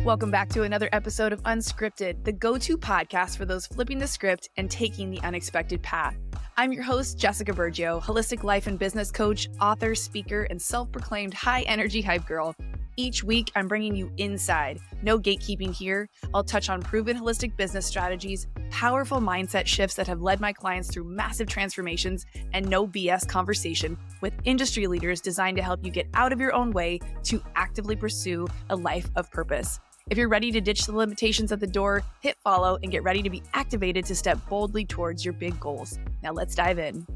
Welcome back to another episode of Unscripted, the go-to podcast for those flipping the script and taking the unexpected path. I'm your host, Jessica Bergio, holistic life and business coach, author, speaker, and self-proclaimed high-energy hype girl. Each week, I'm bringing you inside. No gatekeeping here. I'll touch on proven holistic business strategies, powerful mindset shifts that have led my clients through massive transformations, and no BS conversation with industry leaders designed to help you get out of your own way to actively pursue a life of purpose. If you're ready to ditch the limitations at the door, hit follow and get ready to be activated to step boldly towards your big goals. Now let's dive in.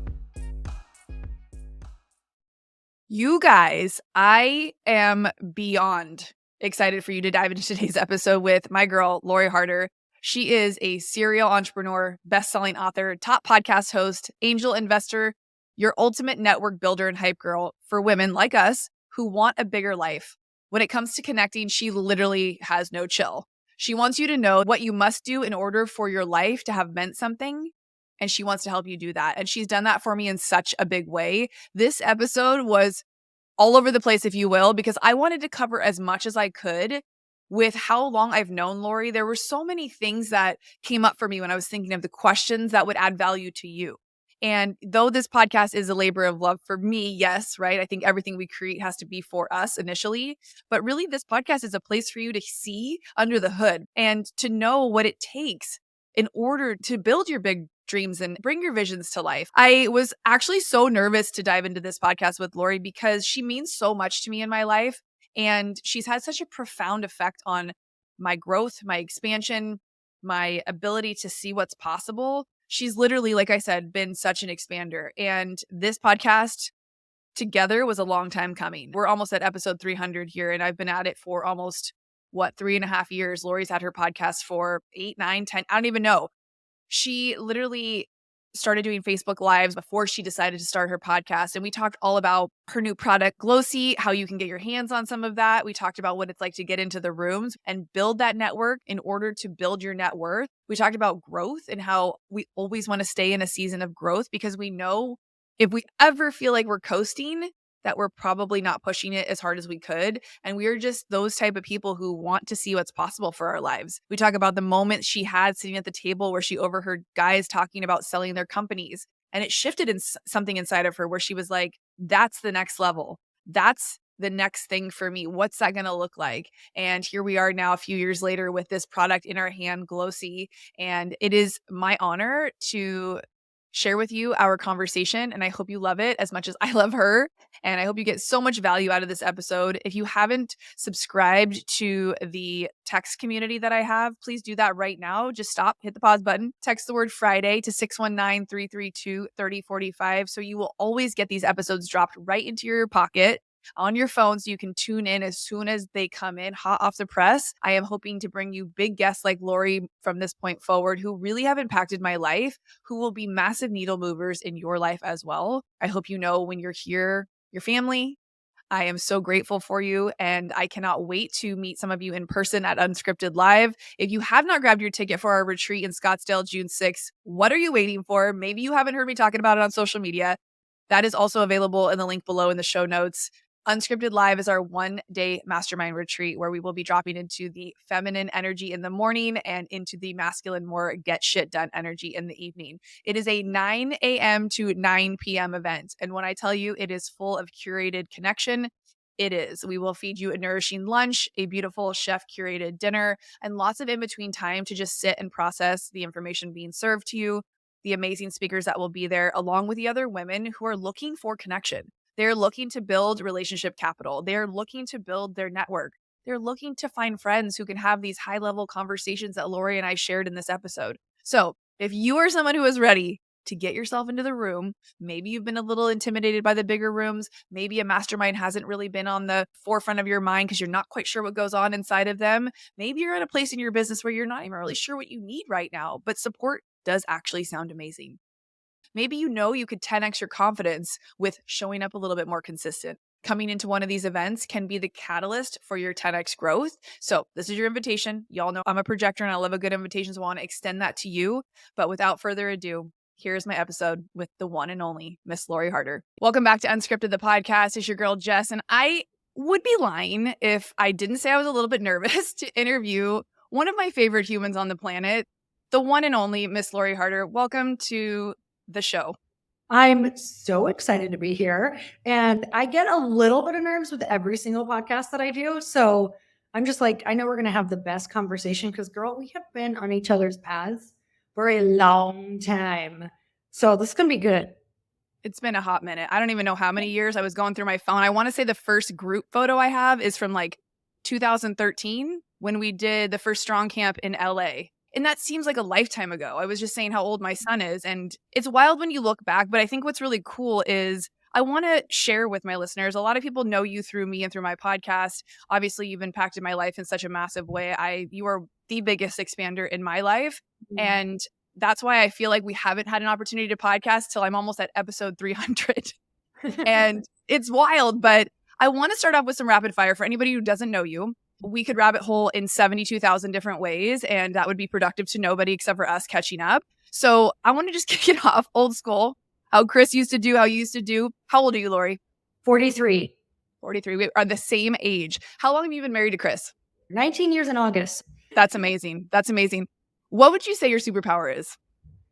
You guys, I am beyond excited for you to dive into today's episode with my girl, Lori Harder. She is a serial entrepreneur, best-selling author, top podcast host, angel investor, your ultimate network builder and hype girl for women like us who want a bigger life. When it comes to connecting, she literally has no chill. She wants you to know what you must do in order for your life to have meant something. And she wants to help you do that. And she's done that for me in such a big way. This episode was all over the place, if you will, because I wanted to cover as much as I could with how long I've known Lori. There were so many things that came up for me when I was thinking of the questions that would add value to you. And though this podcast is a labor of love for me, yes, right? I think everything we create has to be for us initially. But really, this podcast is a place for you to see under the hood and to know what it takes in order to build your big dreams and bring your visions to life. I was actually so nervous to dive into this podcast with Lori because she means so much to me in my life. And she's had such a profound effect on my growth, my expansion, my ability to see what's possible. She's literally, like I said, been such an expander. And this podcast together was a long time coming. We're almost at episode 300 here, and I've been at it for almost, 3.5 years. Lori's had her podcast for 8, 9, 10. I don't even know. She literally started doing Facebook Lives before she decided to start her podcast. And we talked all about her new product, Glōci, how you can get your hands on some of that. We talked about what it's like to get into the rooms and build that network in order to build your net worth. We talked about growth and how we always want to stay in a season of growth because we know if we ever feel like we're coasting, that we're probably not pushing it as hard as we could. And we are just those type of people who want to see what's possible for our lives. We talk about the moment she had sitting at the table where she overheard guys talking about selling their companies. And it shifted in something inside of her where she was like, that's the next level. That's the next thing for me. What's that going to look like? And here we are now a few years later with this product in our hand, Glōci. And it is my honor to share with you our conversation. And I hope you love it as much as I love her. And I hope you get so much value out of this episode. If you haven't subscribed to the text community that I have, please do that right now. Just stop, hit the pause button, text the word Friday to 619-332-3045. So you will always get these episodes dropped right into your pocket on your phone so you can tune in as soon as they come in hot off the press. I am hoping to bring you big guests like Lori from this point forward who really have impacted my life, who will be massive needle movers in your life as well. I hope you know when you're here, your family. I am so grateful for you, and I cannot wait to meet some of you in person at Unscripted Live. If you have not grabbed your ticket for our retreat in Scottsdale, June 6th, what are you waiting for? Maybe you haven't heard me talking about it on social media. That is also available in the link below in the show notes. Unscripted Live is our one-day mastermind retreat where we will be dropping into the feminine energy in the morning and into the masculine, more get shit done energy in the evening. It is a 9 a.m. to 9 p.m. event. And when I tell you it is full of curated connection, it is. We will feed you a nourishing lunch, a beautiful chef-curated dinner, and lots of in-between time to just sit and process the information being served to you, the amazing speakers that will be there, along with the other women who are looking for connection. They're looking to build relationship capital. They're looking to build their network. They're looking to find friends who can have these high-level conversations that Lori and I shared in this episode. So if you are someone who is ready to get yourself into the room, maybe you've been a little intimidated by the bigger rooms, maybe a mastermind hasn't really been on the forefront of your mind because you're not quite sure what goes on inside of them. Maybe you're at a place in your business where you're not even really sure what you need right now, but support does actually sound amazing. Maybe you know you could 10x your confidence with showing up a little bit more consistent. Coming into one of these events can be the catalyst for your 10x growth. So this is your invitation. Y'all know I'm a projector and I love a good invitation, so I want to extend that to you. But without further ado, here's my episode with the one and only Miss Lori Harder. Welcome back to Unscripted, the podcast. It's your girl, Jess. And I would be lying if I didn't say I was a little bit nervous to interview one of my favorite humans on the planet, the one and only Miss Lori Harder. Welcome to the show. I'm so excited to be here. And I get a little bit of nerves with every single podcast that I do. So I'm just like, I know we're going to have the best conversation because, girl, we have been on each other's paths for a long time. So this is going to be good. It's been a hot minute. I don't even know how many years. I was going through my phone. I want to say the first group photo I have is from like 2013 when we did the first Strong Camp in LA. And that seems like a lifetime ago. I was just saying how old my son is. And it's wild when you look back. But I think what's really cool is I want to share with my listeners. A lot of people know you through me and through my podcast. Obviously, you've impacted my life in such a massive way. You are the biggest expander in my life. Mm-hmm. And that's why I feel like we haven't had an opportunity to podcast till I'm almost at episode 300. And it's wild, but I want to start off with some rapid fire for anybody who doesn't know you. We could rabbit hole in 72,000 different ways, and that would be productive to nobody except for us catching up. So I want to just kick it off old school, how Chris used to do, how you used to do. How old are you, Lori? 43. 43. We are the same age. How long have you been married to Chris? 19 years in August. That's amazing. That's amazing. What would you say your superpower is?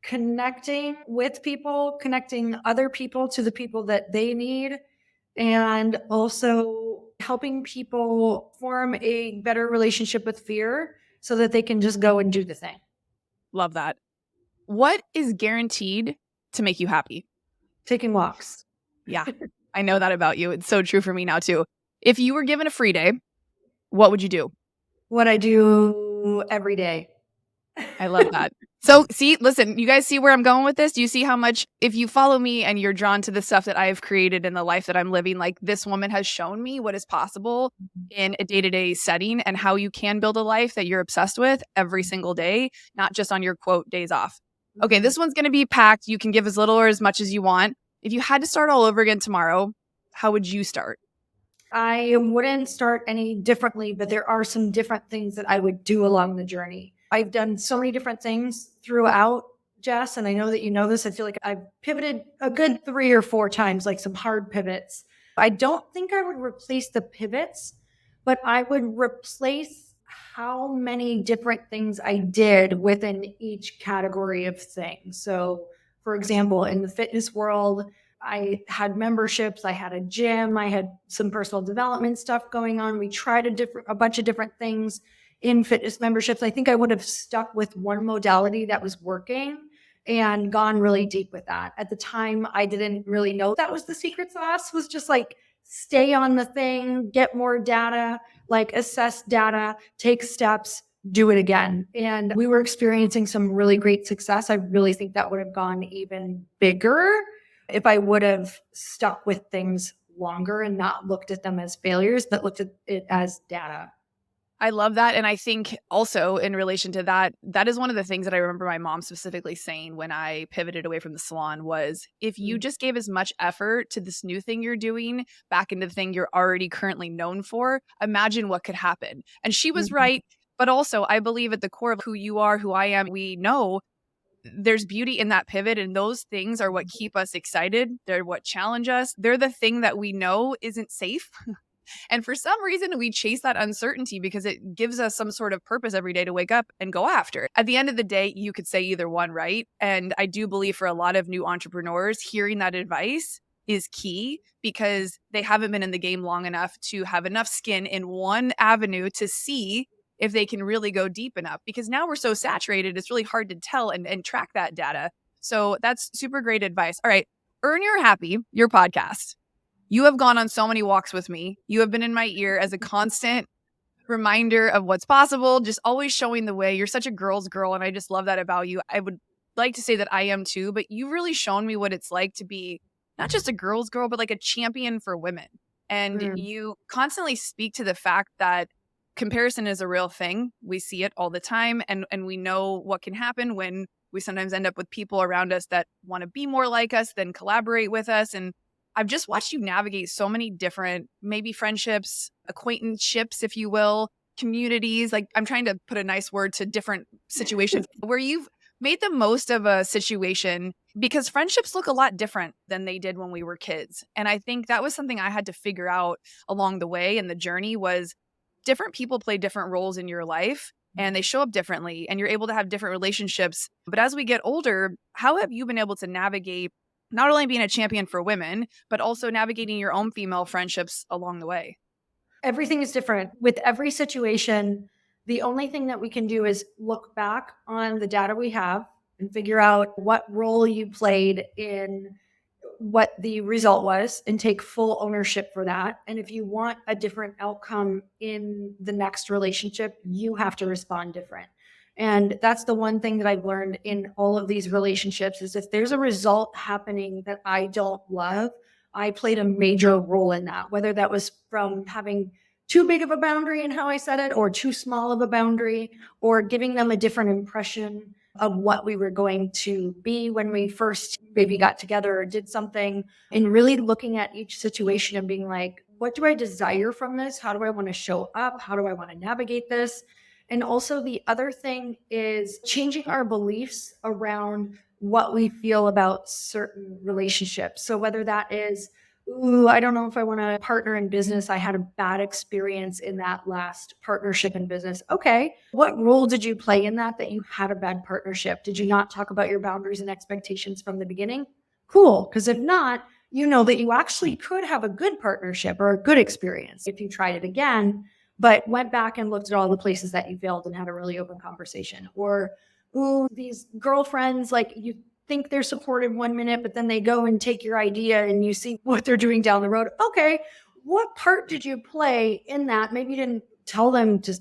Connecting with people, connecting other people to the people that they need, and also helping people form a better relationship with fear so that they can just go and do the thing. Love that. What is guaranteed to make you happy? Taking walks. Yeah, I know that about you. It's so true for me now too. If you were given a free day, what would you do? What I do every day. I love that. So listen, you guys see where I'm going with this? Do you see how much, if you follow me and you're drawn to the stuff that I have created in the life that I'm living, like this woman has shown me what is possible in a day-to-day setting and how you can build a life that you're obsessed with every single day, not just on your quote days off. Okay, this one's going to be packed. You can give as little or as much as you want. If you had to start all over again tomorrow, how would you start? I wouldn't start any differently, but there are some different things that I would do along the journey. I've done so many different things throughout, Jess, and I know that you know this. I feel like I've pivoted a good 3 or 4 times, like some hard pivots. I don't think I would replace the pivots, but I would replace how many different things I did within each category of things. So, for example, in the fitness world, I had memberships, I had a gym, I had some personal development stuff going on. We tried a bunch of different things in fitness memberships. I think I would have stuck with one modality that was working and gone really deep with that. At the time, I didn't really know that was the secret sauce, was just like stay on the thing, get more data, like assess data, take steps, do it again. And we were experiencing some really great success. I really think that would have gone even bigger if I would have stuck with things longer and not looked at them as failures, but looked at it as data. I love that. And I think also in relation to that, that is one of the things that I remember my mom specifically saying when I pivoted away from the salon was, if you just gave as much effort to this new thing you're doing back into the thing you're already currently known for, imagine what could happen. And she was right. But also, I believe at the core of who you are, who I am, we know there's beauty in that pivot. And those things are what keep us excited. They're what challenge us. They're the thing that we know isn't safe. And for some reason, we chase that uncertainty because it gives us some sort of purpose every day to wake up and go after it. At the end of the day, you could say either one, right? And I do believe for a lot of new entrepreneurs, hearing that advice is key because they haven't been in the game long enough to have enough skin in one avenue to see if they can really go deep enough. Because now we're so saturated, it's really hard to tell and track that data. So that's super great advice. All right, Earn Your Happy, your podcast. You have gone on so many walks with me. You have been in my ear as a constant reminder of what's possible, just always showing the way. You're such a girl's girl, and I just love that about you. I would like to say that I am too, but you've really shown me what it's like to be not just a girl's girl, but like a champion for women. And you constantly speak to the fact that comparison is a real thing. We see it all the time, and we know what can happen when we sometimes end up with people around us that want to be more like us, then collaborate with us. And I've just watched you navigate so many different, maybe friendships, acquaintanceships, if you will, communities. Like I'm trying to put a nice word to different situations where you've made the most of a situation because friendships look a lot different than they did when we were kids. And I think that was something I had to figure out along the way. And the journey was different people play different roles in your life and they show up differently and you're able to have different relationships. But as we get older, how have you been able to navigate not only being a champion for women, but also navigating your own female friendships along the way? Everything is different. With every situation, the only thing that we can do is look back on the data we have and figure out what role you played in what the result was and take full ownership for that. And if you want a different outcome in the next relationship, you have to respond different. And that's the one thing that I've learned in all of these relationships is if there's a result happening that I don't love, I played a major role in that, whether that was from having too big of a boundary in how I said it or too small of a boundary or giving them a different impression of what we were going to be when we first maybe got together or did something, and really looking at each situation and being like, what do I desire from this? How do I want to show up? How do I want to navigate this? And also the other thing is changing our beliefs around what we feel about certain relationships. So whether that is, ooh, I don't know if I want to partner in business. I had a bad experience in that last partnership in business. Okay. What role did you play in that you had a bad partnership? Did you not talk about your boundaries and expectations from the beginning? Cool. Because if not, you know that you actually could have a good partnership or a good experience if you tried it again, but went back and looked at all the places that you failed and had a really open conversation. Or, ooh, these girlfriends, like you think they're supportive 1 minute, but then they go and take your idea and you see what they're doing down the road. Okay, what part did you play in that? Maybe you didn't tell them to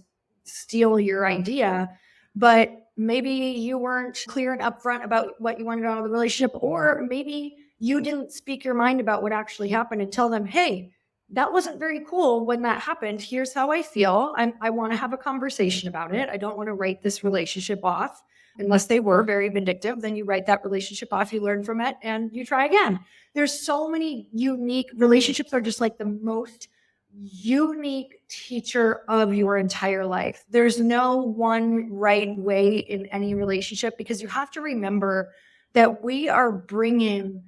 steal your idea, but maybe you weren't clear and upfront about what you wanted out of the relationship, or maybe you didn't speak your mind about what actually happened and tell them, hey, that wasn't very cool when that happened. Here's how I feel. I want to have a conversation about it. I don't want to write this relationship off. Unless they were very vindictive, then you write that relationship off, you learn from it, and you try again. There's so many unique relationships are just like the most unique teacher of your entire life. There's no one right way in any relationship because you have to remember that we are bringing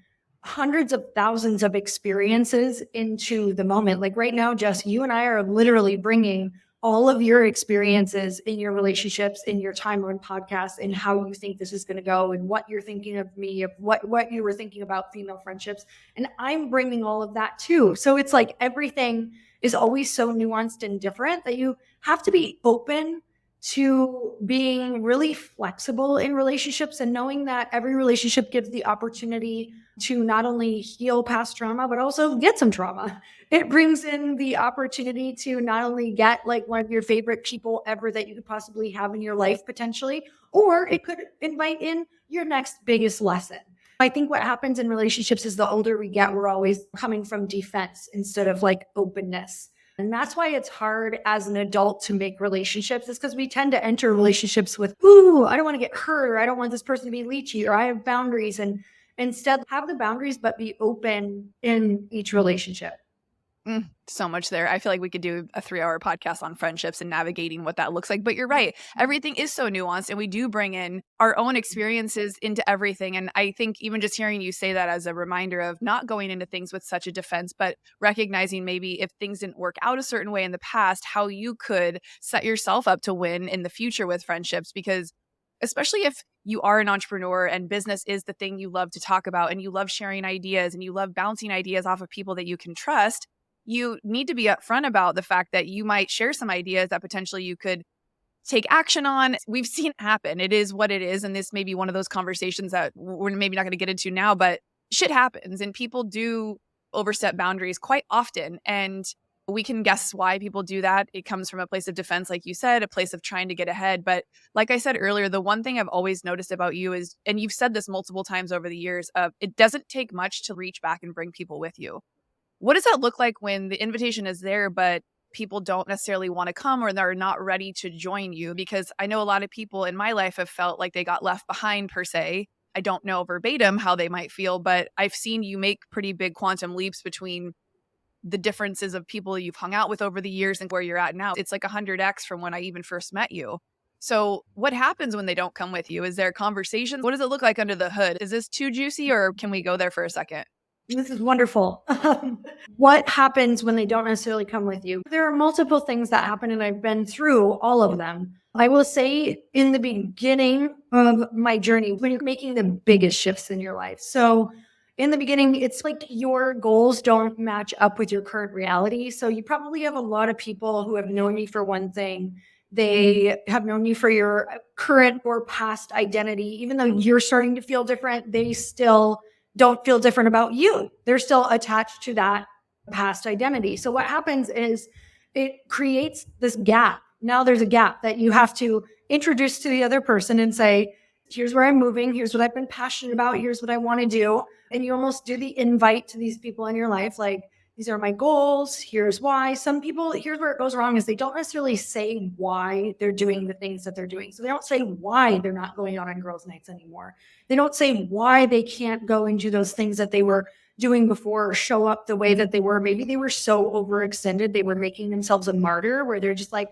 hundreds of thousands of experiences into the moment. Like right now, Jess, you and I are literally bringing all of your experiences in your relationships, in your time on podcasts, and how you think this is going to go, and what you're thinking of me, of what you were thinking about female friendships. And I'm bringing all of that too. So it's like everything is always so nuanced and different that you have to be open to being really flexible in relationships and knowing that every relationship gives the opportunity to not only heal past trauma, but also get some trauma. It brings in the opportunity to not only get like one of your favorite people ever that you could possibly have in your life potentially, or it could invite in your next biggest lesson. I think what happens in relationships is the older we get, we're always coming from defense instead of like openness. And that's why it's hard as an adult to make relationships, is because we tend to enter relationships with, ooh, I don't want to get hurt, or I don't want this person to be leechy, or I have boundaries. And instead have the boundaries, but be open in each relationship. So much there. I feel like we could do a 3-hour podcast on friendships and navigating what that looks like. But you're right. Everything is so nuanced and we do bring in our own experiences into everything. And I think even just hearing you say that as a reminder of not going into things with such a defense, but recognizing maybe if things didn't work out a certain way in the past, how you could set yourself up to win in the future with friendships. Because especially if you are an entrepreneur and business is the thing you love to talk about and you love sharing ideas and you love bouncing ideas off of people that you can trust, you need to be upfront about the fact that you might share some ideas that potentially you could take action on. We've seen it happen. It is what it is. And this may be one of those conversations that we're maybe not going to get into now, but shit happens and people do overstep boundaries quite often. And we can guess why people do that. It comes from a place of defense, like you said, a place of trying to get ahead. But like I said earlier, the one thing I've always noticed about you is, and you've said this multiple times over the years, it doesn't take much to reach back and bring people with you. What does that look like when the invitation is there, but people don't necessarily want to come or they're not ready to join you? Because I know a lot of people in my life have felt like they got left behind per se. I don't know verbatim how they might feel, but I've seen you make pretty big quantum leaps between the differences of people you've hung out with over the years and where you're at now. It's like 100x from when I even first met you. So what happens when they don't come with you? Is there conversations? What does it look like under the hood? Is this too juicy, or can we go there for a second? This is wonderful. What happens when they don't necessarily come with you? There are multiple things that happen, and I've been through all of them. I will say in the beginning of my journey, when you're making the biggest shifts in your life. So in the beginning, it's like your goals don't match up with your current reality. So you probably have a lot of people who have known you for one thing. They have known you for your current or past identity. Even though you're starting to feel different, they still don't feel different about you. They're still attached to that past identity. So what happens is it creates this gap. Now there's a gap that you have to introduce to the other person and say, here's where I'm moving. Here's what I've been passionate about. Here's what I want to do. And you almost do the invite to these people in your life. Like, these are my goals. Here's why. Some people, here's where it goes wrong, is they don't necessarily say why they're doing the things that they're doing. So they don't say why they're not going out on girls' nights anymore. They don't say why they can't go and do those things that they were doing before, or show up the way that they were. Maybe they were so overextended, they were making themselves a martyr, where they're just like,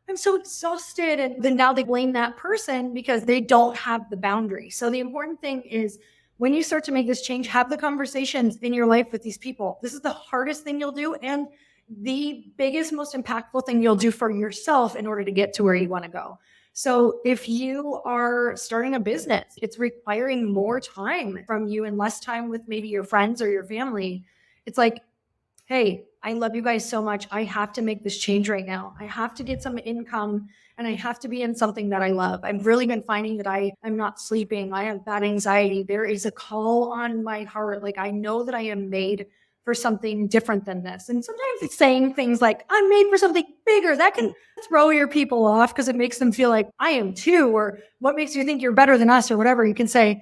I'm so exhausted. And then now they blame that person because they don't have the boundary. So the important thing is, when you start to make this change, have the conversations in your life with these people. This is the hardest thing you'll do, and the biggest, most impactful thing you'll do for yourself in order to get to where you want to go. So if you are starting a business, it's requiring more time from you and less time with maybe your friends or your family. It's like, hey, I love you guys so much. I have to make this change right now. I have to get some income, and I have to be in something that I love. I've really been finding that I'm not sleeping. I have bad anxiety. There is a call on my heart. Like, I know that I am made for something different than this. And sometimes it's saying things like, I'm made for something bigger. That can throw your people off because it makes them feel like I am too, or what makes you think you're better than us, or whatever. You can say,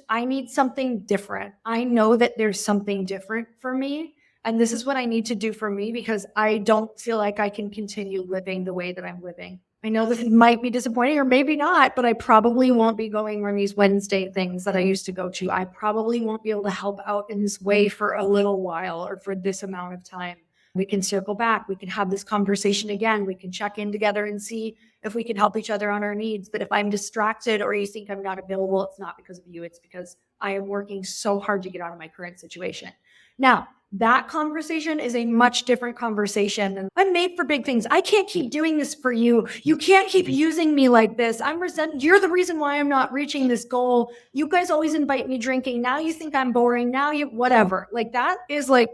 I need something different. I know that there's something different for me. And this is what I need to do for me, because I don't feel like I can continue living the way that I'm living. I know this might be disappointing, or maybe not, but I probably won't be going on these Wednesday things that I used to go to. I probably won't be able to help out in this way for a little while, or for this amount of time. We can circle back. We can have this conversation again. We can check in together and see if we can help each other on our needs. But if I'm distracted, or you think I'm not available, it's not because of you. It's because I am working so hard to get out of my current situation. Now, that conversation is a much different conversation than, I'm made for big things. I can't keep doing this for you. You can't keep using me like this. You're the reason why I'm not reaching this goal. You guys always invite me drinking. Now you think I'm boring. Whatever. Like, that is like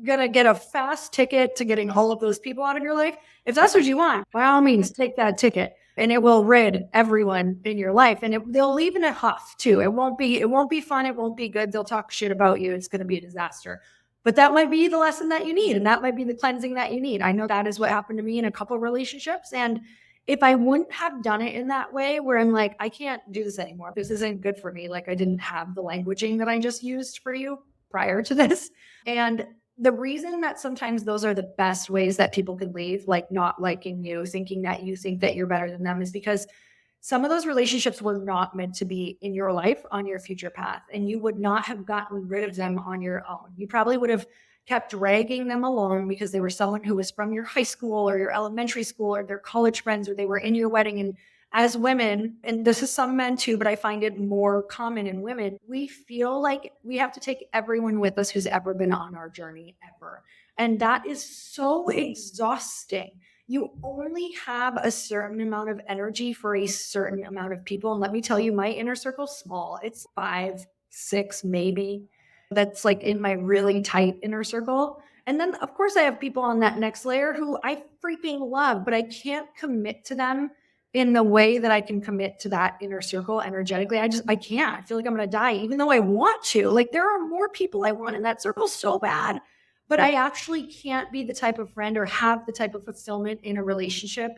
gonna get a fast ticket to getting all of those people out of your life. If that's what you want, by all means, take that ticket, and it will rid everyone in your life. And they'll leave in a huff too. It won't be fun. It won't be good. They'll talk shit about you. It's going to be a disaster. But that might be the lesson that you need, and that might be the cleansing that you need. I know that is what happened to me in a couple of relationships. And if I wouldn't have done it in that way, where I'm like, I can't do this anymore, this isn't good for me. Like, I didn't have the languaging that I just used for you prior to this. And the reason that sometimes those are the best ways that people can leave, like not liking you, thinking that you think that you're better than them, is because some of those relationships were not meant to be in your life on your future path, and you would not have gotten rid of them on your own. You probably would have kept dragging them along because they were someone who was from your high school or your elementary school or their college friends, or they were in your wedding. And as women, and this is some men too, but I find it more common in women, we feel like we have to take everyone with us who's ever been on our journey ever. And that is so exhausting. You only have a certain amount of energy for a certain amount of people. And let me tell you, my inner circle's small. It's 5, 6, maybe. That's like in my really tight inner circle. And then, of course, I have people on that next layer who I freaking love, but I can't commit to them in the way that I can commit to that inner circle energetically. I can't. I feel like I'm going to die, even though I want to. Like, there are more people I want in that circle so bad, but I actually can't be the type of friend or have the type of fulfillment in a relationship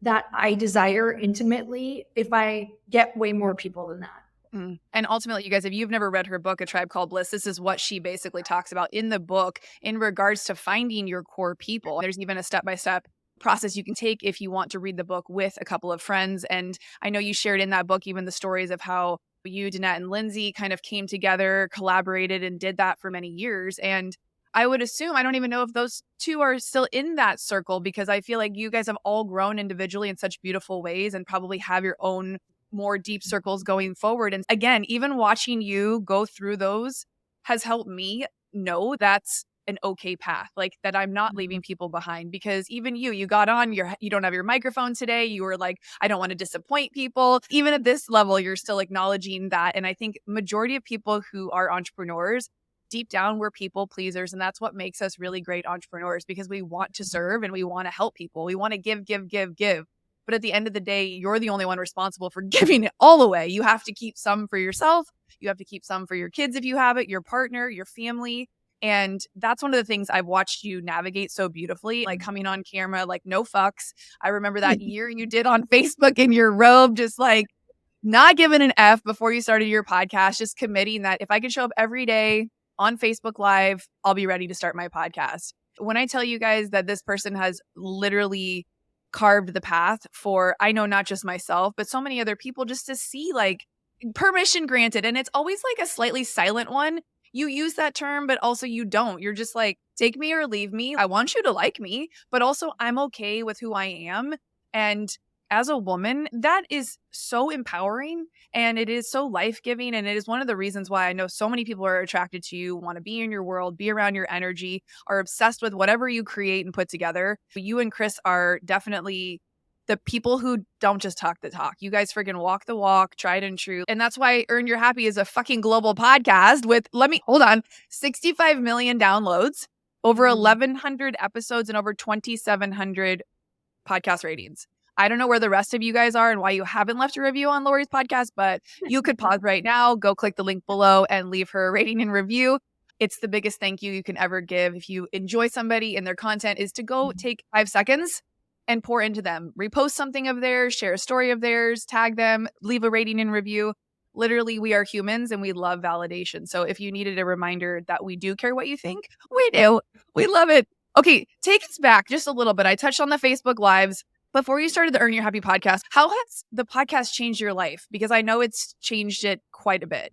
that I desire intimately if I get way more people than that. And ultimately, you guys, if you've never read her book, A Tribe Called Bliss, this is what she basically talks about in the book in regards to finding your core people. There's even a step-by-step process you can take if you want to read the book with a couple of friends. And I know you shared in that book even the stories of how you, Danette, and Lindsay kind of came together, collaborated, and did that for many years. And I would assume, I don't even know if those two are still in that circle, because I feel like you guys have all grown individually in such beautiful ways and probably have your own more deep circles going forward. And again, even watching you go through those has helped me know that's an okay path, like that I'm not leaving people behind. Because even you got on, you don't have your microphone today. You were like, I don't want to disappoint people. Even at this level, you're still acknowledging that. And I think majority of people who are entrepreneurs, deep down, we're people pleasers. And that's what makes us really great entrepreneurs, because we want to serve and we want to help people. We want to give, give, give, give. But at the end of the day, you're the only one responsible for giving it all away. You have to keep some for yourself. You have to keep some for your kids if you have it, your partner, your family. And that's one of the things I've watched you navigate so beautifully, like coming on camera, like no fucks. I remember that year you did on Facebook in your robe, just like not giving an F before you started your podcast, just committing that if I can show up every day on Facebook Live, I'll be ready to start my podcast. When I tell you guys that this person has literally carved the path for, I know not just myself, but so many other people, just to see, like, permission granted. And it's always like a slightly silent one. You use that term, but also you don't. You're just like, take me or leave me. I want you to like me, but also I'm okay with who I am. And as a woman, that is so empowering and it is so life-giving. And it is one of the reasons why I know so many people are attracted to you, want to be in your world, be around your energy, are obsessed with whatever you create and put together. You and Chris are definitely the people who don't just talk the talk. You guys friggin' walk the walk, tried and true. And that's why Earn Your Happy is a fucking global podcast with, 65 million downloads, over 1,100 episodes, and over 2,700 podcast ratings. I don't know where the rest of you guys are and why you haven't left a review on Lori's podcast, but you could pause right now, go click the link below and leave her a rating and review. It's the biggest thank you can ever give. If you enjoy somebody and their content, is to go take 5 seconds and pour into them. Repost something of theirs, share a story of theirs, tag them, leave a rating and review. Literally, we are humans and we love validation. So if you needed a reminder that we do care what you think, we do. We love it. Okay, take us back just a little bit. I touched on the Facebook Lives. Before you started the Earn Your Happy podcast, how has the podcast changed your life? Because I know it's changed it quite a bit.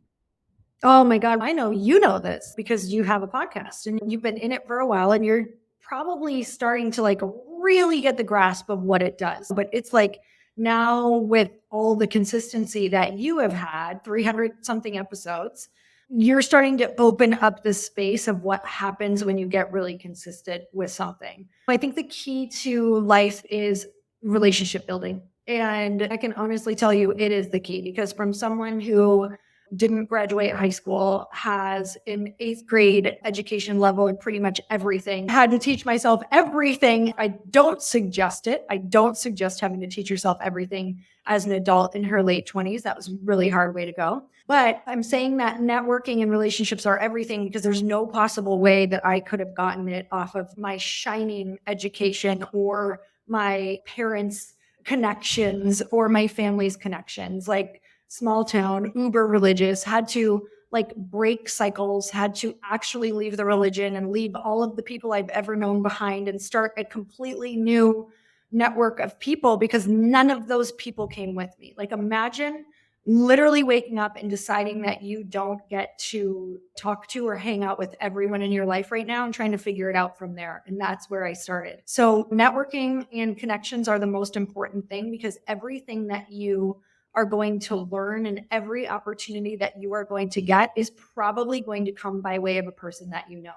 Oh my God. I know you know this because you have a podcast and you've been in it for a while and you're probably starting to like really get the grasp of what it does. But it's like now with all the consistency that you have had, 300 something episodes, you're starting to open up the space of what happens when you get really consistent with something. I think the key to life is relationship building. And I can honestly tell you it is the key, because from someone who didn't graduate high school, has an 8th grade education level in pretty much everything, had to teach myself everything. I don't suggest it. I don't suggest having to teach yourself everything as an adult in her late 20s. That was a really hard way to go. But I'm saying that networking and relationships are everything, because there's no possible way that I could have gotten it off of my shining education or my parents' connections or my family's connections. Like, small town, uber religious, had to like break cycles, had to actually leave the religion and leave all of the people I've ever known behind and start a completely new network of people, because none of those people came with me. Like, imagine literally waking up and deciding that you don't get to talk to or hang out with everyone in your life right now and trying to figure it out from there. And that's where I started. So networking and connections are the most important thing, because everything that you are going to learn and every opportunity that you are going to get is probably going to come by way of a person that you know.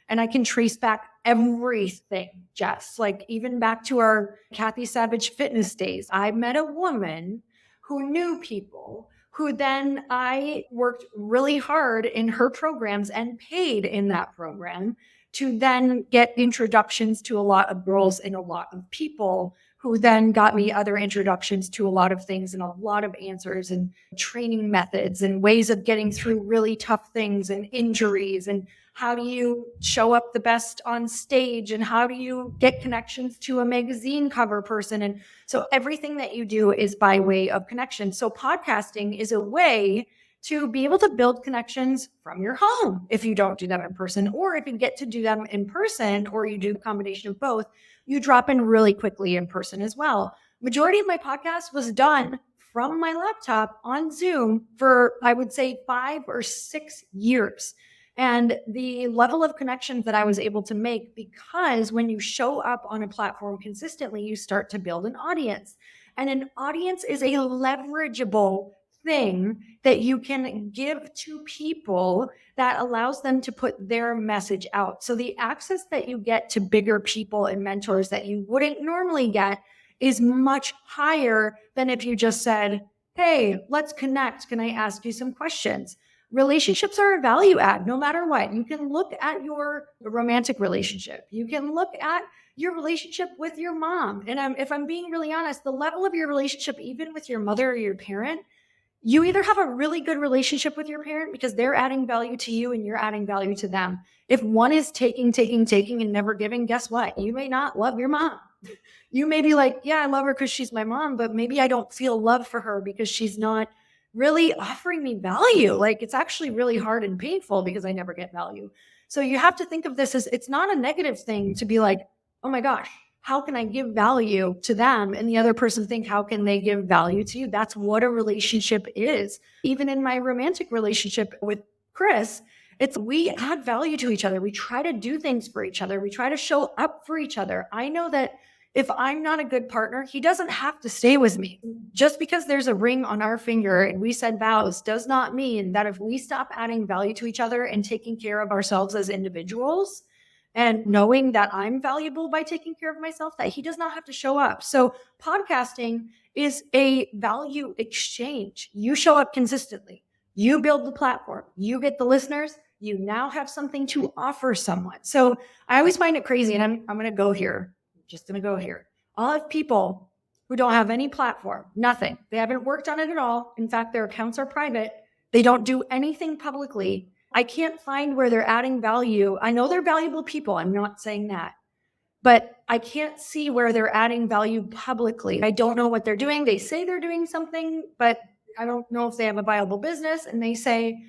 And I can trace back everything, Jess, like even back to our Kathy Savage fitness days. I met a woman who knew people, who then I worked really hard in her programs and paid in that program to then get introductions to a lot of girls and a lot of people, who then got me other introductions to a lot of things and a lot of answers and training methods and ways of getting through really tough things and injuries, and how do you show up the best on stage, and how do you get connections to a magazine cover person. And so everything that you do is by way of connection. So podcasting is a way to be able to build connections from your home if you don't do them in person, or if you get to do them in person, or you do a combination of both, you drop in really quickly in person as well. Majority of my podcast was done from my laptop on Zoom for, I would say, 5 or 6 years. And the level of connections that I was able to make, because when you show up on a platform consistently, you start to build an audience. And an audience is a leverageable thing that you can give to people that allows them to put their message out. So the access that you get to bigger people and mentors that you wouldn't normally get is much higher than if you just said, hey, let's connect. Can I ask you some questions? Relationships are a value add no matter what. You can look at your romantic relationship. You can look at your relationship with your mom. And if I'm being really honest, the level of your relationship, even with your mother or your parent, you either have a really good relationship with your parent because they're adding value to you and you're adding value to them. If one is taking, and never giving, guess what? You may not love your mom. You may be like, yeah, I love her because she's my mom, but maybe I don't feel love for her because she's not really offering me value. Like, it's actually really hard and painful because I never get value. So you have to think of this as, it's not a negative thing to be like, oh my gosh, how can I give value to them? And the other person think, how can they give value to you? That's what a relationship is. Even in my romantic relationship with Chris, it's we add value to each other. We try to do things for each other. We try to show up for each other. I know that if I'm not a good partner, he doesn't have to stay with me. Just because there's a ring on our finger and we said vows does not mean that if we stop adding value to each other and taking care of ourselves as individuals and knowing that I'm valuable by taking care of myself, that he does not have to show up. So podcasting is a value exchange. You show up consistently. You build the platform. You get the listeners. You now have something to offer someone. So I always find it crazy, and I'm going to go here. Just going to go here. I'll have people who don't have any platform, nothing. They haven't worked on it at all. In fact, their accounts are private. They don't do anything publicly. I can't find where they're adding value. I know they're valuable people. I'm not saying that. But I can't see where they're adding value publicly. I don't know what they're doing. They say they're doing something, but I don't know if they have a viable business. And they say,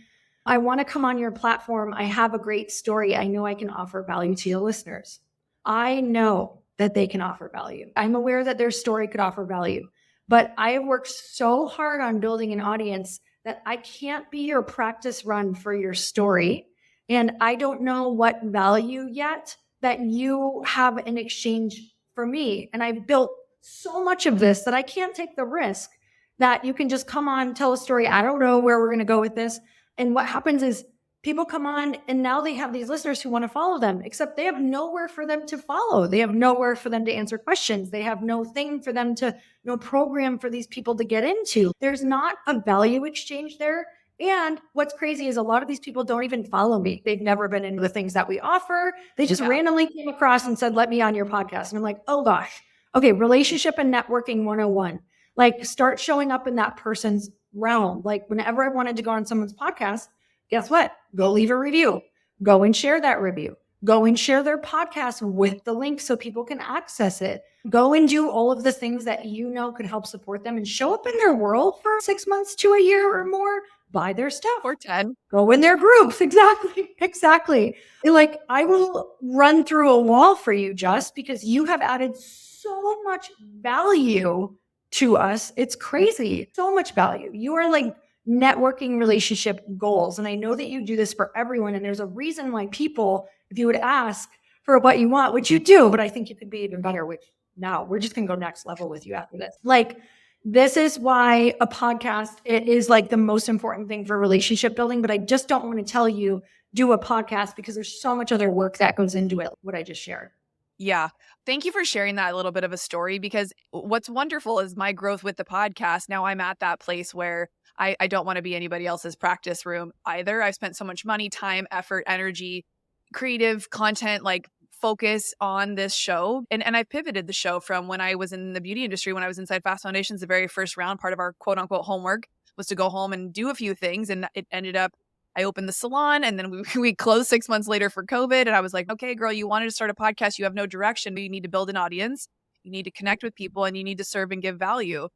I want to come on your platform. I have a great story. I know I can offer value to your listeners. I know that they can offer value. I'm aware that their story could offer value, but I have worked so hard on building an audience that I can't be your practice run for your story. And I don't know what value yet that you have in exchange for me. And I've built so much of this that I can't take the risk that you can just come on, tell a story. I don't know where we're going to go with this. And what happens is people come on and now they have these listeners who want to follow them, except they have nowhere for them to follow. They have nowhere for them to answer questions. They have no thing for them to, no program for these people to get into. There's not a value exchange there. And what's crazy is a lot of these people don't even follow me. They've never been into the things that we offer. They just randomly came across and said, let me on your podcast. And I'm like, oh gosh. Okay, relationship and networking 101. Like, start showing up in that person's realm. Like, whenever I wanted to go on someone's podcast, guess what? Go leave a review. Go and share that review. Go and share their podcast with the link so people can access it. Go and do all of the things that you know could help support them and show up in their world for 6 months to a year or more. Buy their stuff. Or 10. Go in their groups. Exactly. Like, I will run through a wall for you just because you have added so much value to us. It's crazy. So much value. You are like networking relationship goals. And I know that you do this for everyone. And there's a reason why people, if you would ask for what you want, which you do, but I think you could be even better, which now we're just going to go next level with you after this. Like, this is why a podcast, it is like the most important thing for relationship building. But I just don't want to tell you, do a podcast, because there's so much other work that goes into it, what I just shared. Yeah. Thank you for sharing that little bit of a story, because what's wonderful is my growth with the podcast. Now I'm at that place where I don't want to be anybody else's practice room either. I've spent so much money, time, effort, energy, creative content, like focus on this show. And I pivoted the show from when I was in the beauty industry, when I was inside Fast Foundations, the very first round, part of our quote unquote homework was to go home and do a few things. And it ended up, I opened the salon, and then we closed 6 months later for COVID. And I was like, okay, girl, you wanted to start a podcast. You have no direction, but you need to build an audience. You need to connect with people, and you need to serve and give value.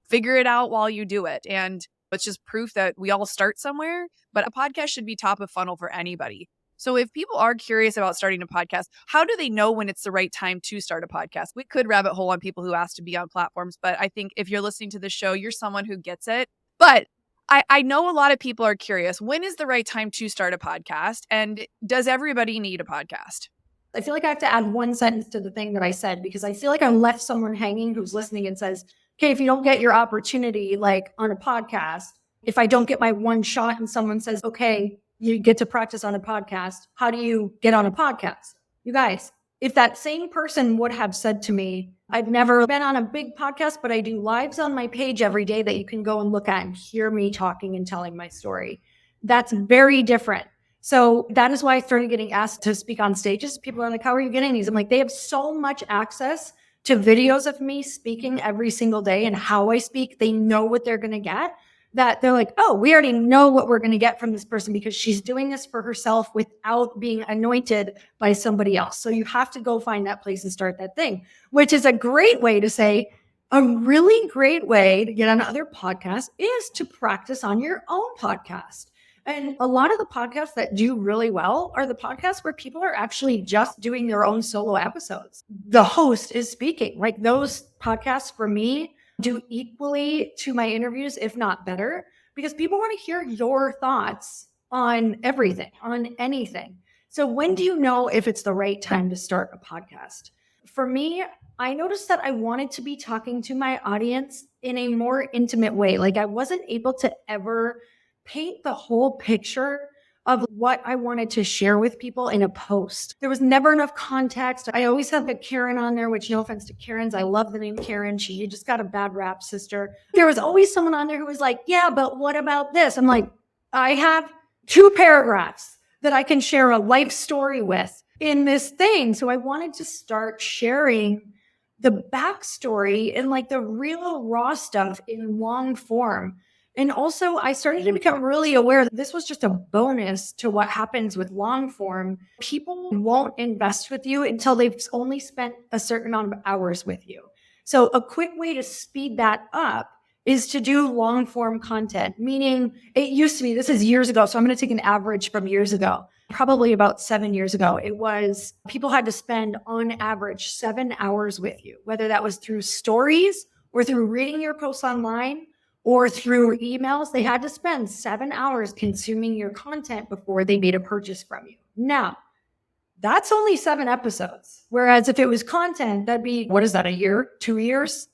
Figure it out while you do it. And it's just proof that we all start somewhere, but a podcast should be top of funnel for anybody. So if people are curious about starting a podcast, how do they know when it's the right time to start a podcast? We could rabbit hole on people who ask to be on platforms, but I think if you're listening to the show, you're someone who gets it. But I know a lot of people are curious. When is the right time to start a podcast? And does everybody need a podcast? I feel like I have to add one sentence to the thing that I said, because I feel like I left someone hanging who's listening and says, okay, if you don't get your opportunity, like on a podcast, if I don't get my one shot and someone says, okay, you get to practice on a podcast, how do you get on a podcast? You guys, if that same person would have said to me, I've never been on a big podcast, but I do lives on my page every day that you can go and look at and hear me talking and telling my story. That's very different. So that is why I started getting asked to speak on stages. People are like, how are you getting these? I'm like, they have so much access to videos of me speaking every single day and how I speak. They know what they're going to get, that they're like, oh, we already know what we're going to get from this person because she's doing this for herself without being anointed by somebody else. So you have to go find that place and start that thing, which is a great way to say, a really great way to get on other podcasts is to practice on your own podcast. And a lot of the podcasts that do really well are the podcasts where people are actually just doing their own solo episodes. The host is speaking. Like, those podcasts for me do equally to my interviews, if not better, because people want to hear your thoughts on everything, on anything. So when do you know if it's the right time to start a podcast? For me, I noticed that I wanted to be talking to my audience in a more intimate way. Like, I wasn't able to ever paint the whole picture of what I wanted to share with people in a post. There was never enough context. I always had the Karen on there, which, no offense to Karens, I love the name Karen. She just got a bad rap, sister. There was always someone on there who was like, yeah, but what about this? I'm like, I have 2 paragraphs that I can share a life story with in this thing. So I wanted to start sharing the backstory and like the real raw stuff in long form. And also, I started to become really aware that this was just a bonus to what happens with long form. People won't invest with you until they've only spent a certain amount of hours with you. So a quick way to speed that up is to do long form content, meaning it used to be, this is years ago, so I'm going to take an average from years ago, probably about 7 years ago. It was, people had to spend on average 7 hours with you, whether that was through stories or through reading your posts online or through emails. They had to spend 7 hours consuming your content before they made a purchase from you. Now, that's only 7 episodes. Whereas if it was content, that'd be, what is that, a year, 2 years?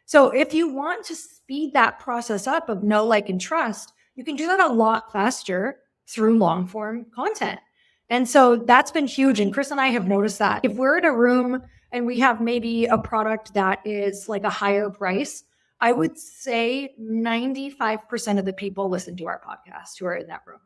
So if you want to speed that process up of know, like, and trust, you can do that a lot faster through long form content. And so that's been huge. And Chris and I have noticed that if we're in a room and we have maybe a product that is like a higher price, I would say 95% of the people listen to our podcast who are in that room.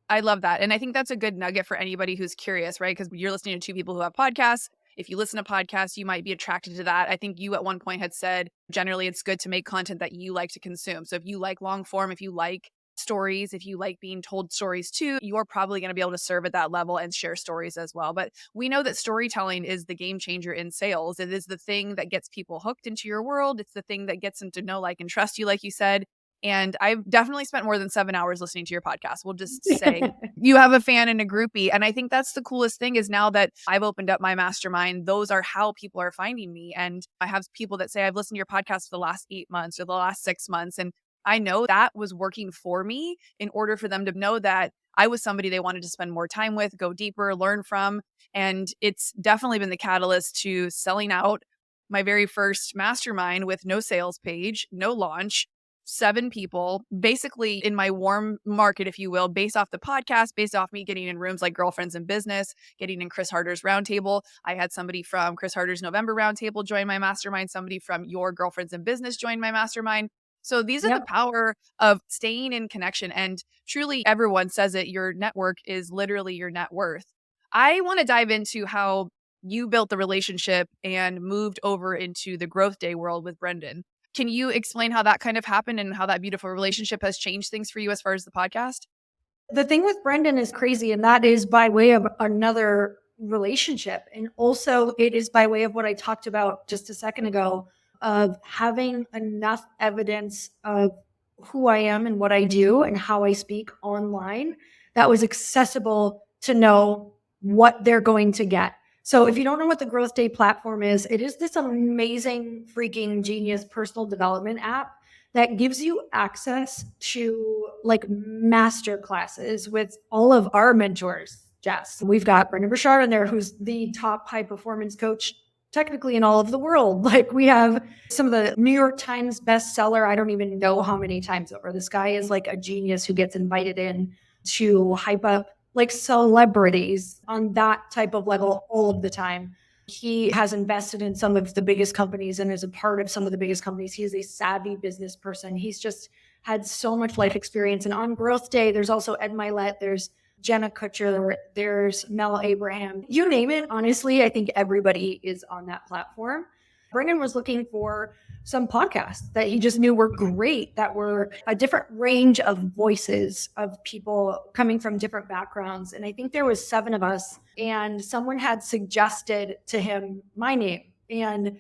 I love that. And I think that's a good nugget for anybody who's curious, right? Because you're listening to 2 people who have podcasts. If you listen to podcasts, you might be attracted to that. I think you at one point had said, generally, it's good to make content that you like to consume. So if you like long form, if you like stories, if you like being told stories too, you're probably going to be able to serve at that level and share stories as well. But we know that storytelling is the game changer in sales. It is the thing that gets people hooked into your world. It's the thing that gets them to know, like, and trust you, like you said. And I've definitely spent more than 7 hours listening to your podcast. We'll just say you have a fan and a groupie. And I think that's the coolest thing is now that I've opened up my mastermind, those are how people are finding me. And I have people that say, I've listened to your podcast for the last 8 months or the last 6 months. And I know that was working for me in order for them to know that I was somebody they wanted to spend more time with, go deeper, learn from. And it's definitely been the catalyst to selling out my very first mastermind with no sales page, no launch, 7 people, basically in my warm market, if you will, based off the podcast, based off me getting in rooms like Girlfriends in Business, getting in Chris Harder's Roundtable. I had somebody from Chris Harder's November Roundtable join my mastermind, somebody from your Girlfriends in Business join my mastermind. So these are the power of staying in connection. And truly, everyone says it, your network is literally your net worth. I want to dive into how you built the relationship and moved over into the growth day world with Brendan. Can you explain how that kind of happened and how that beautiful relationship has changed things for you as far as the podcast? The thing with Brendan is crazy, and that is by way of another relationship. And also it is by way of what I talked about just a second ago, of having enough evidence of who I am and what I do and how I speak online that was accessible to know what they're going to get. So if you don't know what the Growth Day platform is, it is this amazing freaking genius personal development app that gives you access to like master classes with all of our mentors. Jess, we've got Brendan Burchard in there, who's the top high performance coach technically in all of the world. Like we have some of the New York Times bestseller. I don't even know how many times over. This guy is like a genius who gets invited in to hype up like celebrities on that type of level all of the time. He has invested in some of the biggest companies and is a part of some of the biggest companies. He is a savvy business person. He's just had so much life experience. And on Growth Day, there's also Ed Milet, there's Jenna Kutcher, there's Mel Abraham. You name it, honestly, I think everybody is on that platform. Brendan was looking for some podcasts that he just knew were great, that were a different range of voices of people coming from different backgrounds. And I think there was 7 of us, and someone had suggested to him my name. And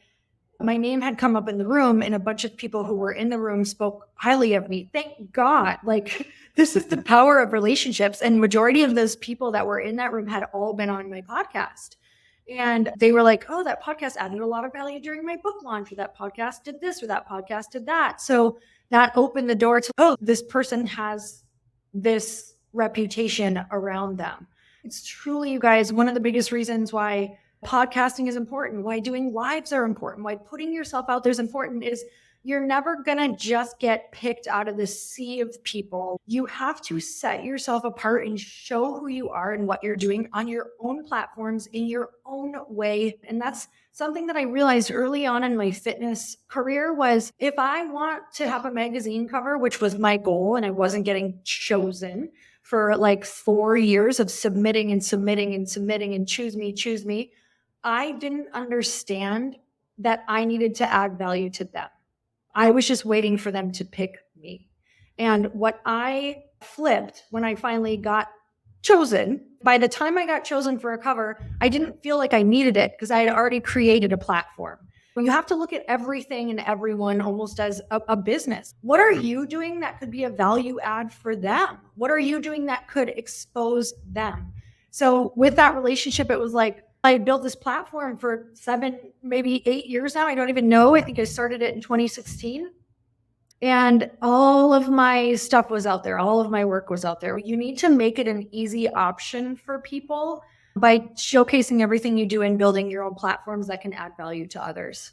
my name had come up in the room, and a bunch of people who were in the room spoke highly of me. Thank God. Like, this is the power of relationships. And majority of those people that were in that room had all been on my podcast. And they were like, oh, that podcast added a lot of value during my book launch, or that podcast did this, or that podcast did that. So that opened the door to, oh, this person has this reputation around them. It's truly, you guys, one of the biggest reasons why podcasting is important, why doing lives are important, why putting yourself out there is important, is you're never going to just get picked out of the sea of people. You have to set yourself apart and show who you are and what you're doing on your own platforms in your own way. And that's something that I realized early on in my fitness career was, if I want to have a magazine cover, which was my goal, and I wasn't getting chosen for like 4 years of submitting and choose me, I didn't understand that I needed to add value to them. I was just waiting for them to pick me. And what I flipped when I finally got chosen, by the time I got chosen for a cover, I didn't feel like I needed it because I had already created a platform. You have to look at everything and everyone almost as a business. What are you doing that could be a value add for them? What are you doing that could expose them? So with that relationship, it was like, I built this platform for 7, maybe 8 years now. I don't even know. I think I started it in 2016. And all of my stuff was out there. All of my work was out there. You need to make it an easy option for people by showcasing everything you do and building your own platforms that can add value to others.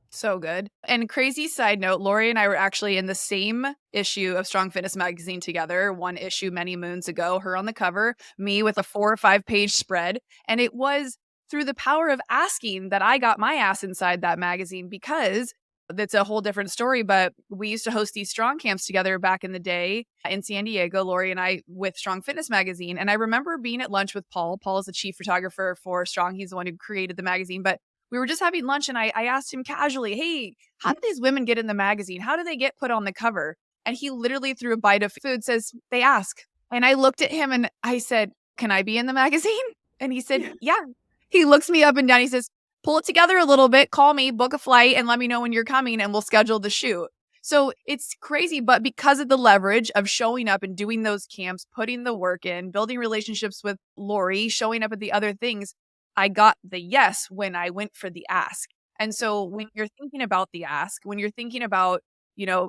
So good. And crazy side note, Lori and I were actually in the same issue of Strong Fitness magazine together, one issue many moons ago, her on the cover, me with a 4 or 5 page spread. And it was through the power of asking that I got my ass inside that magazine, because that's a whole different story. But we used to host these strong camps together back in the day in San Diego, Lori and I, with Strong Fitness magazine. And I remember being at lunch with Paul. Paul is the chief photographer for Strong. He's the one who created the magazine. But we were just having lunch, and I asked him casually, hey, how do these women get in the magazine? How do they get put on the cover? And he literally, through a bite of food, says, they ask. And I looked at him and I said, can I be in the magazine? And he said, yeah. He looks me up and down. He says, pull it together a little bit, call me, book a flight, and let me know when you're coming, and we'll schedule the shoot. So it's crazy, but because of the leverage of showing up and doing those camps, putting the work in, building relationships with Lori, showing up at the other things, I got the yes when I went for the ask. And so when you're thinking about the ask, when you're thinking about,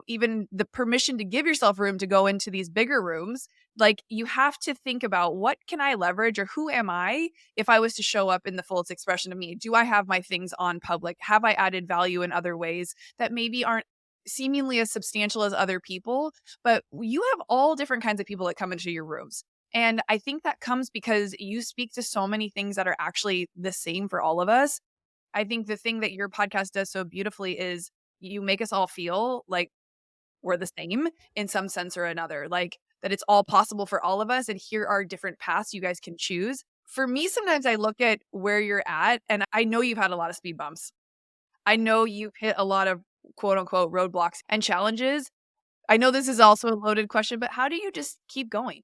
even the permission to give yourself room to go into these bigger rooms, like, you have to think about, what can I leverage, or who am I if I was to show up in the fullest expression of me? Do I have my things on public? Have I added value in other ways that maybe aren't seemingly as substantial as other people? But you have all different kinds of people that come into your rooms. And I think that comes because you speak to so many things that are actually the same for all of us. I think the thing that your podcast does so beautifully is you make us all feel like we're the same in some sense or another, like that it's all possible for all of us. And here are different paths you guys can choose. For me, sometimes I look at where you're at, and I know you've had a lot of speed bumps. I know you've hit a lot of quote unquote roadblocks and challenges. I know this is also a loaded question, but how do you just keep going?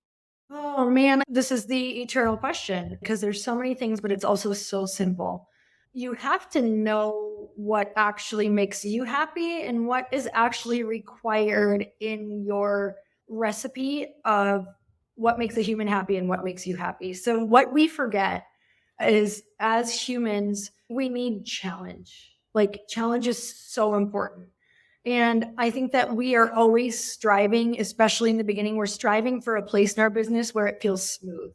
Oh man, this is the eternal question, because there's so many things, but it's also so simple. You have to know what actually makes you happy and what is actually required in your recipe of what makes a human happy and what makes you happy. So what we forget is, as humans, we need challenge. Like, challenge is so important. And I think that we are always striving, especially in the beginning, we're striving for a place in our business where it feels smooth.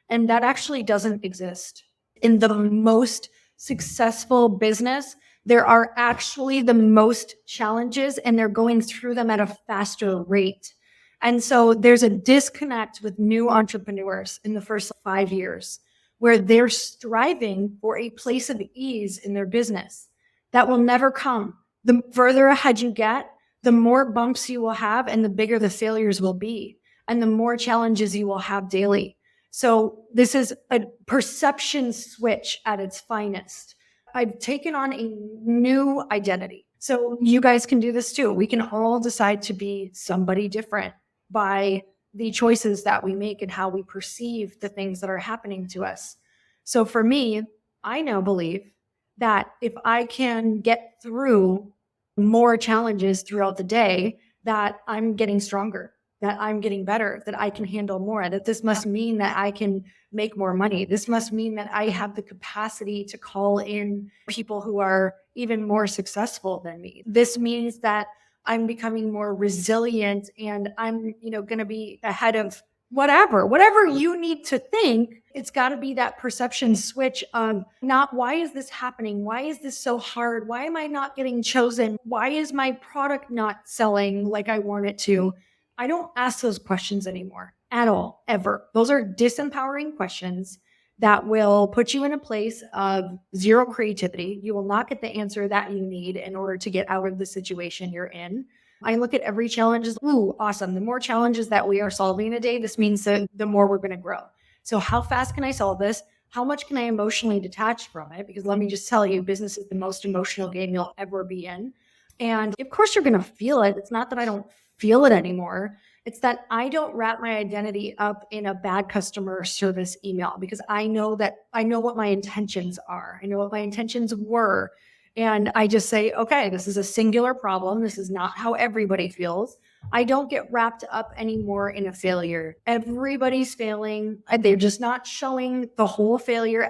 And that actually doesn't exist. In the most successful business, there are actually the most challenges and they're going through them at a faster rate. And so there's a disconnect with new entrepreneurs in the first 5 years where they're striving for a place of ease in their business that will never come. The further ahead you get, the more bumps you will have and the bigger the failures will be and the more challenges you will have daily. So this is a perception switch at its finest. I've taken on a new identity. So you guys can do this too. We can all decide to be somebody different by the choices that we make and how we perceive the things that are happening to us. So for me, I now believe that if I can get through more challenges throughout the day, that I'm getting stronger, that I'm getting better, that I can handle more, that this must mean that I can make more money. This must mean that I have the capacity to call in people who are even more successful than me. This means that I'm becoming more resilient and I'm, going to be ahead of whatever you need to think. It's got to be that perception switch of not, why is this happening? Why is this so hard? Why am I not getting chosen? Why is my product not selling like I want it to? I don't ask those questions anymore at all, ever. Those are disempowering questions that will put you in a place of zero creativity. You will not get the answer that you need in order to get out of the situation you're in. I look at every challenge as, ooh, awesome. The more challenges that we are solving a day, this means that the more we're going to grow. So how fast can I solve this? How much can I emotionally detach from it? Because let me just tell you, business is the most emotional game you'll ever be in. And of course you're going to feel it. It's not that I don't feel it anymore. It's that I don't wrap my identity up in a bad customer service email because I know what my intentions are. I know what my intentions were. And I just say, okay, this is a singular problem. This is not how everybody feels. I don't get wrapped up anymore in a failure. Everybody's failing. They're just not showing the whole failure.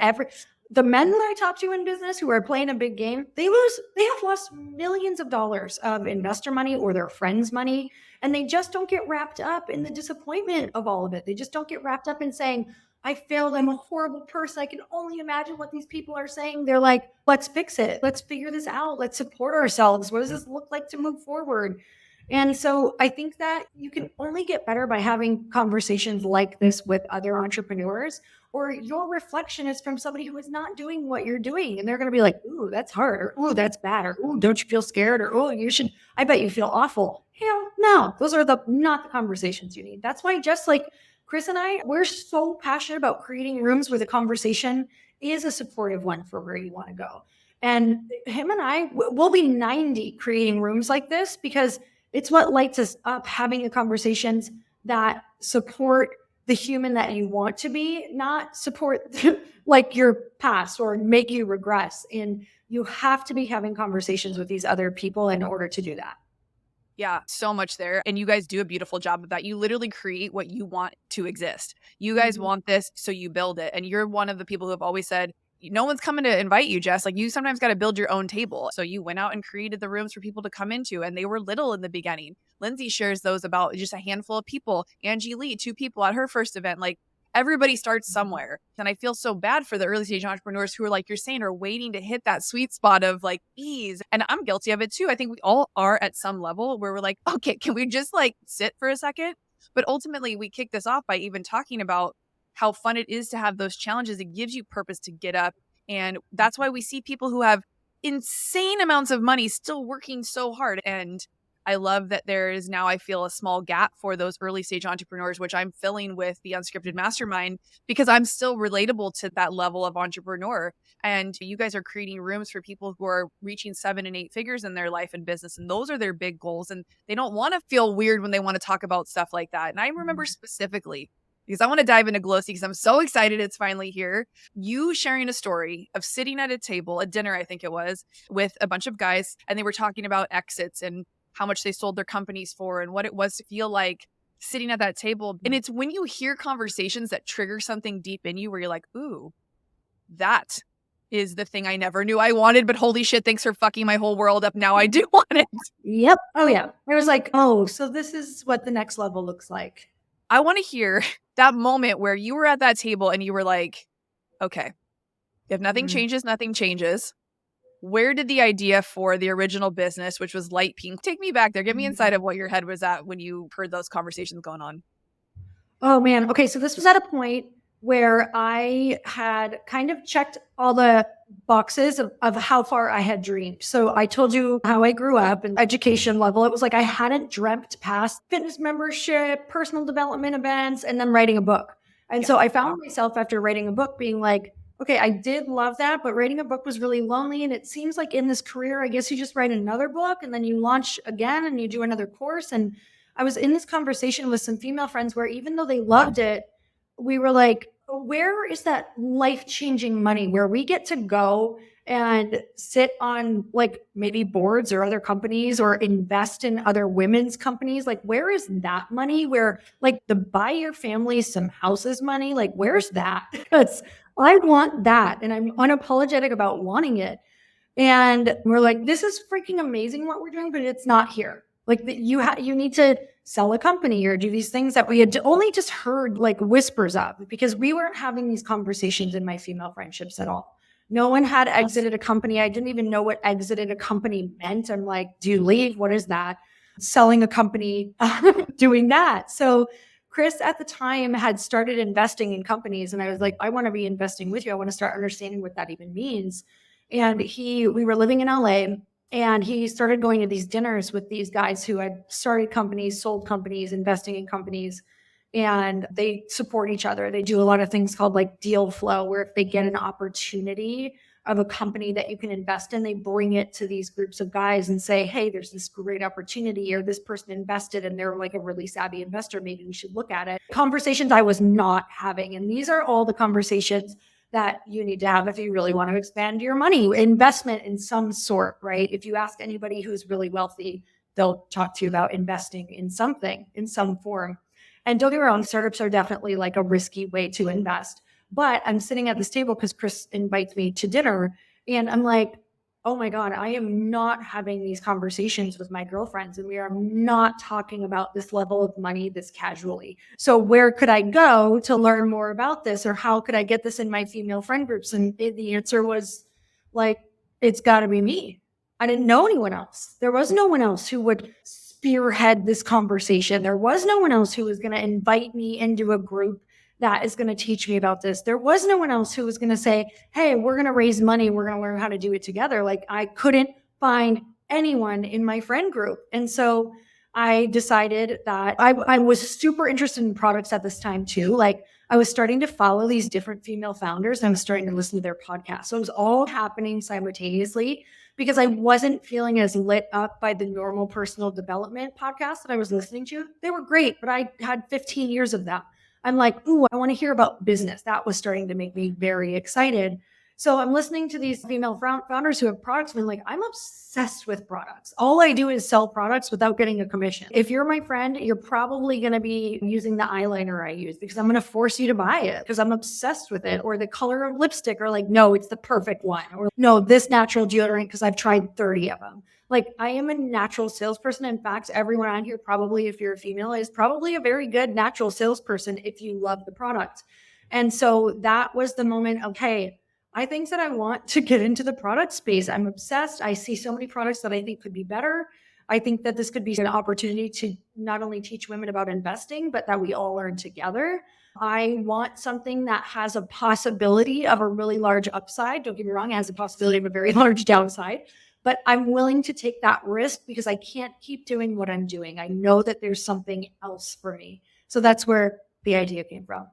The men that I talk to in business who are playing a big game, they have lost millions of dollars of investor money or their friends' money. And they just don't get wrapped up in the disappointment of all of it. They just don't get wrapped up in saying, I failed. I'm a horrible person. I can only imagine what these people are saying. They're like, let's fix it. Let's figure this out. Let's support ourselves. What does this look like to move forward? And so I think that you can only get better by having conversations like this with other entrepreneurs, or your reflection is from somebody who is not doing what you're doing. And they're going to be like, ooh, that's hard. Or, ooh, that's bad. Or, ooh, don't you feel scared? Or, oh, I bet you feel awful. Hell no, those are not the conversations you need. That's why just like Chris and I, we're so passionate about creating rooms where the conversation is a supportive one for where you want to go. And him and I, we'll be 90 creating rooms like this because it's what lights us up, having the conversations that support the human that you want to be, not support like your past or make you regress. And you have to be having conversations with these other people in order to do that. Yeah, so much there. And you guys do a beautiful job of that. You literally create what you want to exist. You guys want this, so you build it. And you're one of the people who have always said, no one's coming to invite you, Jess. Like, you sometimes got to build your own table. So you went out and created the rooms for people to come into, and they were little in the beginning. Lindsay shares those about just a handful of people. Angie Lee, 2 people at her first event. Like, everybody starts somewhere. And I feel so bad for the early stage entrepreneurs who are, like you're saying, are waiting to hit that sweet spot of like ease. And I'm guilty of it too. I think we all are at some level where we're like, okay, can we just like sit for a second? But ultimately we kick this off by even talking about how fun it is to have those challenges. It gives you purpose to get up. And that's why we see people who have insane amounts of money still working so hard. And I love that there is now, I feel, a small gap for those early stage entrepreneurs, which I'm filling with the Unscripted Mastermind because I'm still relatable to that level of entrepreneur. And you guys are creating rooms for people who are reaching 7 and 8 figures in their life and business. And those are their big goals. And they don't want to feel weird when they want to talk about stuff like that. And I remember specifically, because I want to dive into Glōci because I'm so excited it's finally here. You sharing a story of sitting at a table, a dinner, I think it was, with a bunch of guys, and they were talking about exits and how much they sold their companies for and what it was to feel like sitting at that table. And it's when you hear conversations that trigger something deep in you where you're like, ooh, that is the thing I never knew I wanted, but holy shit, thanks for fucking my whole world up. Now I do want it. Yep. Oh, yeah. I was like, oh, so this is what the next level looks like. I want to hear that moment where you were at that table and you were like, okay, if nothing changes, nothing changes. Where did the idea for the original business, which was Light Pink, take me back there? Get me inside of what your head was at when you heard those conversations going on. Oh, man. Okay. So this was at a point where I had kind of checked all the boxes of how far I had dreamed. So I told you how I grew up and education level. It was like I hadn't dreamt past fitness membership, personal development events, and then writing a book. And so I found myself after writing a book being like, okay, I did love that, but writing a book was really lonely. And it seems like in this career, I guess you just write another book and then you launch again and you do another course. And I was in this conversation with some female friends where even though they loved it, we were like, where is that life-changing money where we get to go and sit on like maybe boards or other companies or invest in other women's companies? Like, where is that money where like the buy your family some houses money? Like, where's that? Because I want that. And I'm unapologetic about wanting it. And we're like, this is freaking amazing what we're doing, but it's not here. Like you need to sell a company or do these things that we had only just heard like whispers of, because we weren't having these conversations in my female friendships at all. No one had exited a company. I didn't even know what exited a company meant. I'm like, do you leave? What is that? Selling a company, doing that. So Chris at the time had started investing in companies. And I was like, I want to be investing with you. I want to start understanding what that even means. And we were living in LA. And he started going to these dinners with these guys who had started companies, sold companies, investing in companies, and they support each other. They do a lot of things called like deal flow, where if they get an opportunity of a company that you can invest in, they bring it to these groups of guys and say, hey, there's this great opportunity, or this person invested and they're like a really savvy investor. Maybe we should look at it. Conversations I was not having. And these are all the conversations that you need to have if you really want to expand your money, investment in some sort, right? If you ask anybody who's really wealthy, they'll talk to you about investing in something, in some form. And don't get me wrong, startups are definitely like a risky way to invest. But I'm sitting at this table because Chris invites me to dinner and I'm like, oh my God, I am not having these conversations with my girlfriends and we are not talking about this level of money this casually. So where could I go to learn more about this, or how could I get this in my female friend groups? And the answer was like, it's got to be me. I didn't know anyone else. There was no one else who would spearhead this conversation. There was no one else who was going to invite me into a group that is going to teach me about this. There was no one else who was going to say, hey, we're going to raise money. We're going to learn how to do it together. Like I couldn't find anyone in my friend group. And so I decided that I was super interested in products at this time too. Like I was starting to follow these different female founders and I was starting to listen to their podcasts. So it was all happening simultaneously because I wasn't feeling as lit up by the normal personal development podcasts that I was listening to. They were great, but I had 15 years of them. I'm like, ooh, I want to hear about business. That was starting to make me very excited. So I'm listening to these female founders who have products and I'm like, I'm obsessed with products. All I do is sell products without getting a commission. If you're my friend, you're probably going to be using the eyeliner I use because I'm going to force you to buy it because I'm obsessed with it, or the color of lipstick, or like, no, it's the perfect one, or no, this natural deodorant because I've tried 30 of them. Like I am a natural salesperson. In fact, everyone on here, probably if you're a female, is probably a very good natural salesperson if you love the product. And so that was the moment of, hey, I think that I want to get into the product space. I'm obsessed. I see so many products that I think could be better. I think that this could be an opportunity to not only teach women about investing, but that we all learn together. I want something that has a possibility of a really large upside. Don't get me wrong, it has a possibility of a very large downside. But I'm willing to take that risk because I can't keep doing what I'm doing. I know that there's something else for me. So that's where the idea came from.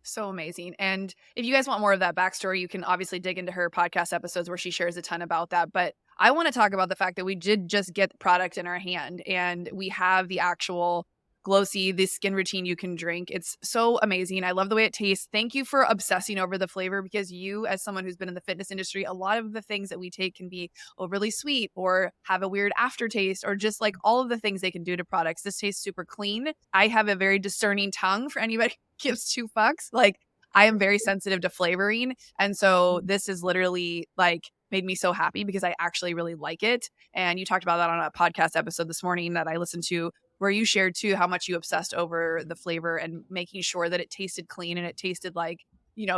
So amazing. And if you guys want more of that backstory, you can obviously dig into her podcast episodes where she shares a ton about that. But I want to talk about the fact that we did just get the product in our hand and we have the actual Glōci, the skin routine you can drink. It's so amazing. I love the way it tastes. Thank you for obsessing over the flavor, because you, as someone who's been in the fitness industry, a lot of the things that we take can be overly sweet or have a weird aftertaste, or just like all of the things they can do to products. This tastes super clean. I have a very discerning tongue for anybody who gives two fucks. Like I am very sensitive to flavoring. And so this is literally like made me so happy because I actually really like it. And you talked about that on a podcast episode this morning that I listened to, where you shared too how much you obsessed over the flavor and making sure that it tasted clean and it tasted like,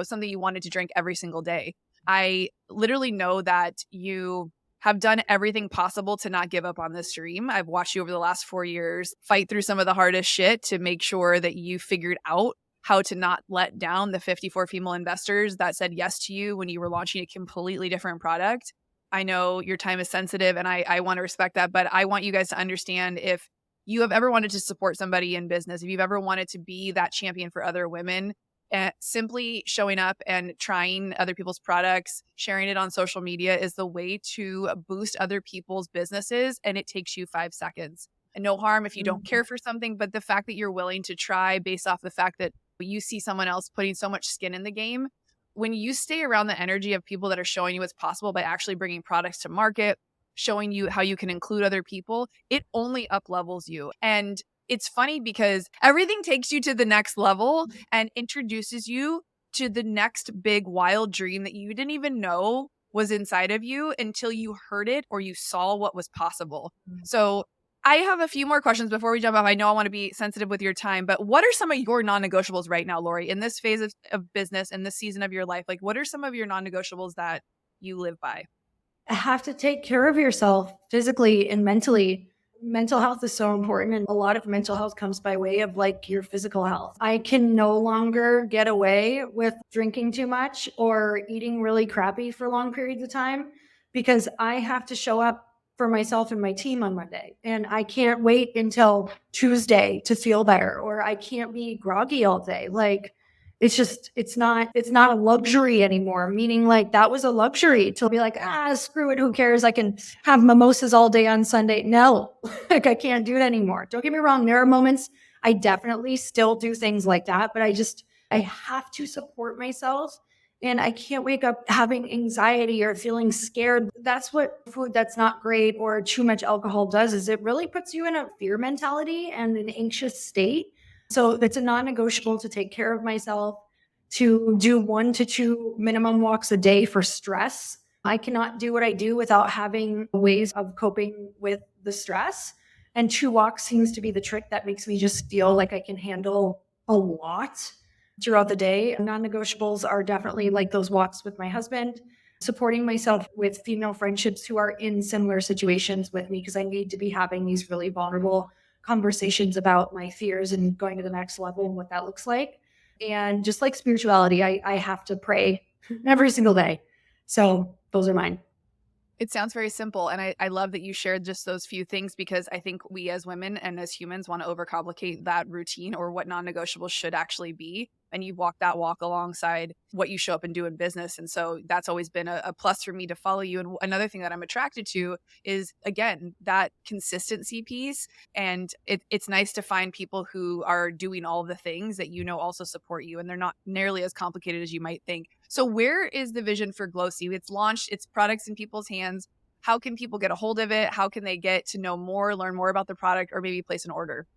something you wanted to drink every single day. I literally know that you have done everything possible to not give up on this dream. I've watched you over the last 4 years fight through some of the hardest shit to make sure that you figured out how to not let down the 54 female investors that said yes to you when you were launching a completely different product. I know your time is sensitive and I want to respect that, but I want you guys to understand, if you have ever wanted to support somebody in business, if you've ever wanted to be that champion for other women, and simply showing up and trying other people's products, sharing it on social media is the way to boost other people's businesses. And it takes you 5 seconds. And no harm if you don't care for something, but the fact that you're willing to try based off the fact that you see someone else putting so much skin in the game, when you stay around the energy of people that are showing you what's possible by actually bringing products to market, showing you how you can include other people, it only up levels you. And it's funny because everything takes you to the next level and introduces you to the next big wild dream that you didn't even know was inside of you until you heard it or you saw what was possible. So I have a few more questions before we jump off. I know I want to be sensitive with your time, but what are some of your non-negotiables right now, Lori, in this phase of business, in this season of your life? Like, what are some of your non-negotiables that you live by? Have to take care of yourself physically and mentally. Mental health is so important, and a lot of mental health comes by way of like your physical health. I can no longer get away with drinking too much or eating really crappy for long periods of time because I have to show up for myself and my team on Monday, and I can't wait until Tuesday to feel better, or I can't be groggy all day. Like, it's not a luxury anymore, meaning like that was a luxury to be like, screw it, who cares, I can have mimosas all day on Sunday. No, like I can't do it anymore. Don't get me wrong, there are moments I definitely still do things like that, but I have to support myself, and I can't wake up having anxiety or feeling scared. That's what food that's not great or too much alcohol does, is it really puts you in a fear mentality and an anxious state. So it's a non-negotiable to take care of myself, to do 1 to 2 minimum walks a day for stress. I cannot do what I do without having ways of coping with the stress. And 2 walks seems to be the trick that makes me just feel like I can handle a lot throughout the day. Non-negotiables are definitely like those walks with my husband, supporting myself with female friendships who are in similar situations with me, because I need to be having these really vulnerable conversations about my fears and going to the next level and what that looks like. And just like spirituality, I have to pray every single day. So those are mine. It sounds very simple. And I love that you shared just those few things, because I think we as women and as humans want to overcomplicate that routine or what non-negotiables should actually be. And you walk that walk alongside what you show up and do in business. And so that's always been a plus for me to follow you. And another thing that I'm attracted to is, again, that consistency piece. And it's nice to find people who are doing all of the things that also support you. And they're not nearly as complicated as you might think. So where is the vision for Glōci? It's launched, its products in people's hands. How can people get a hold of it? How can they get to know more, learn more about the product, or maybe place an order?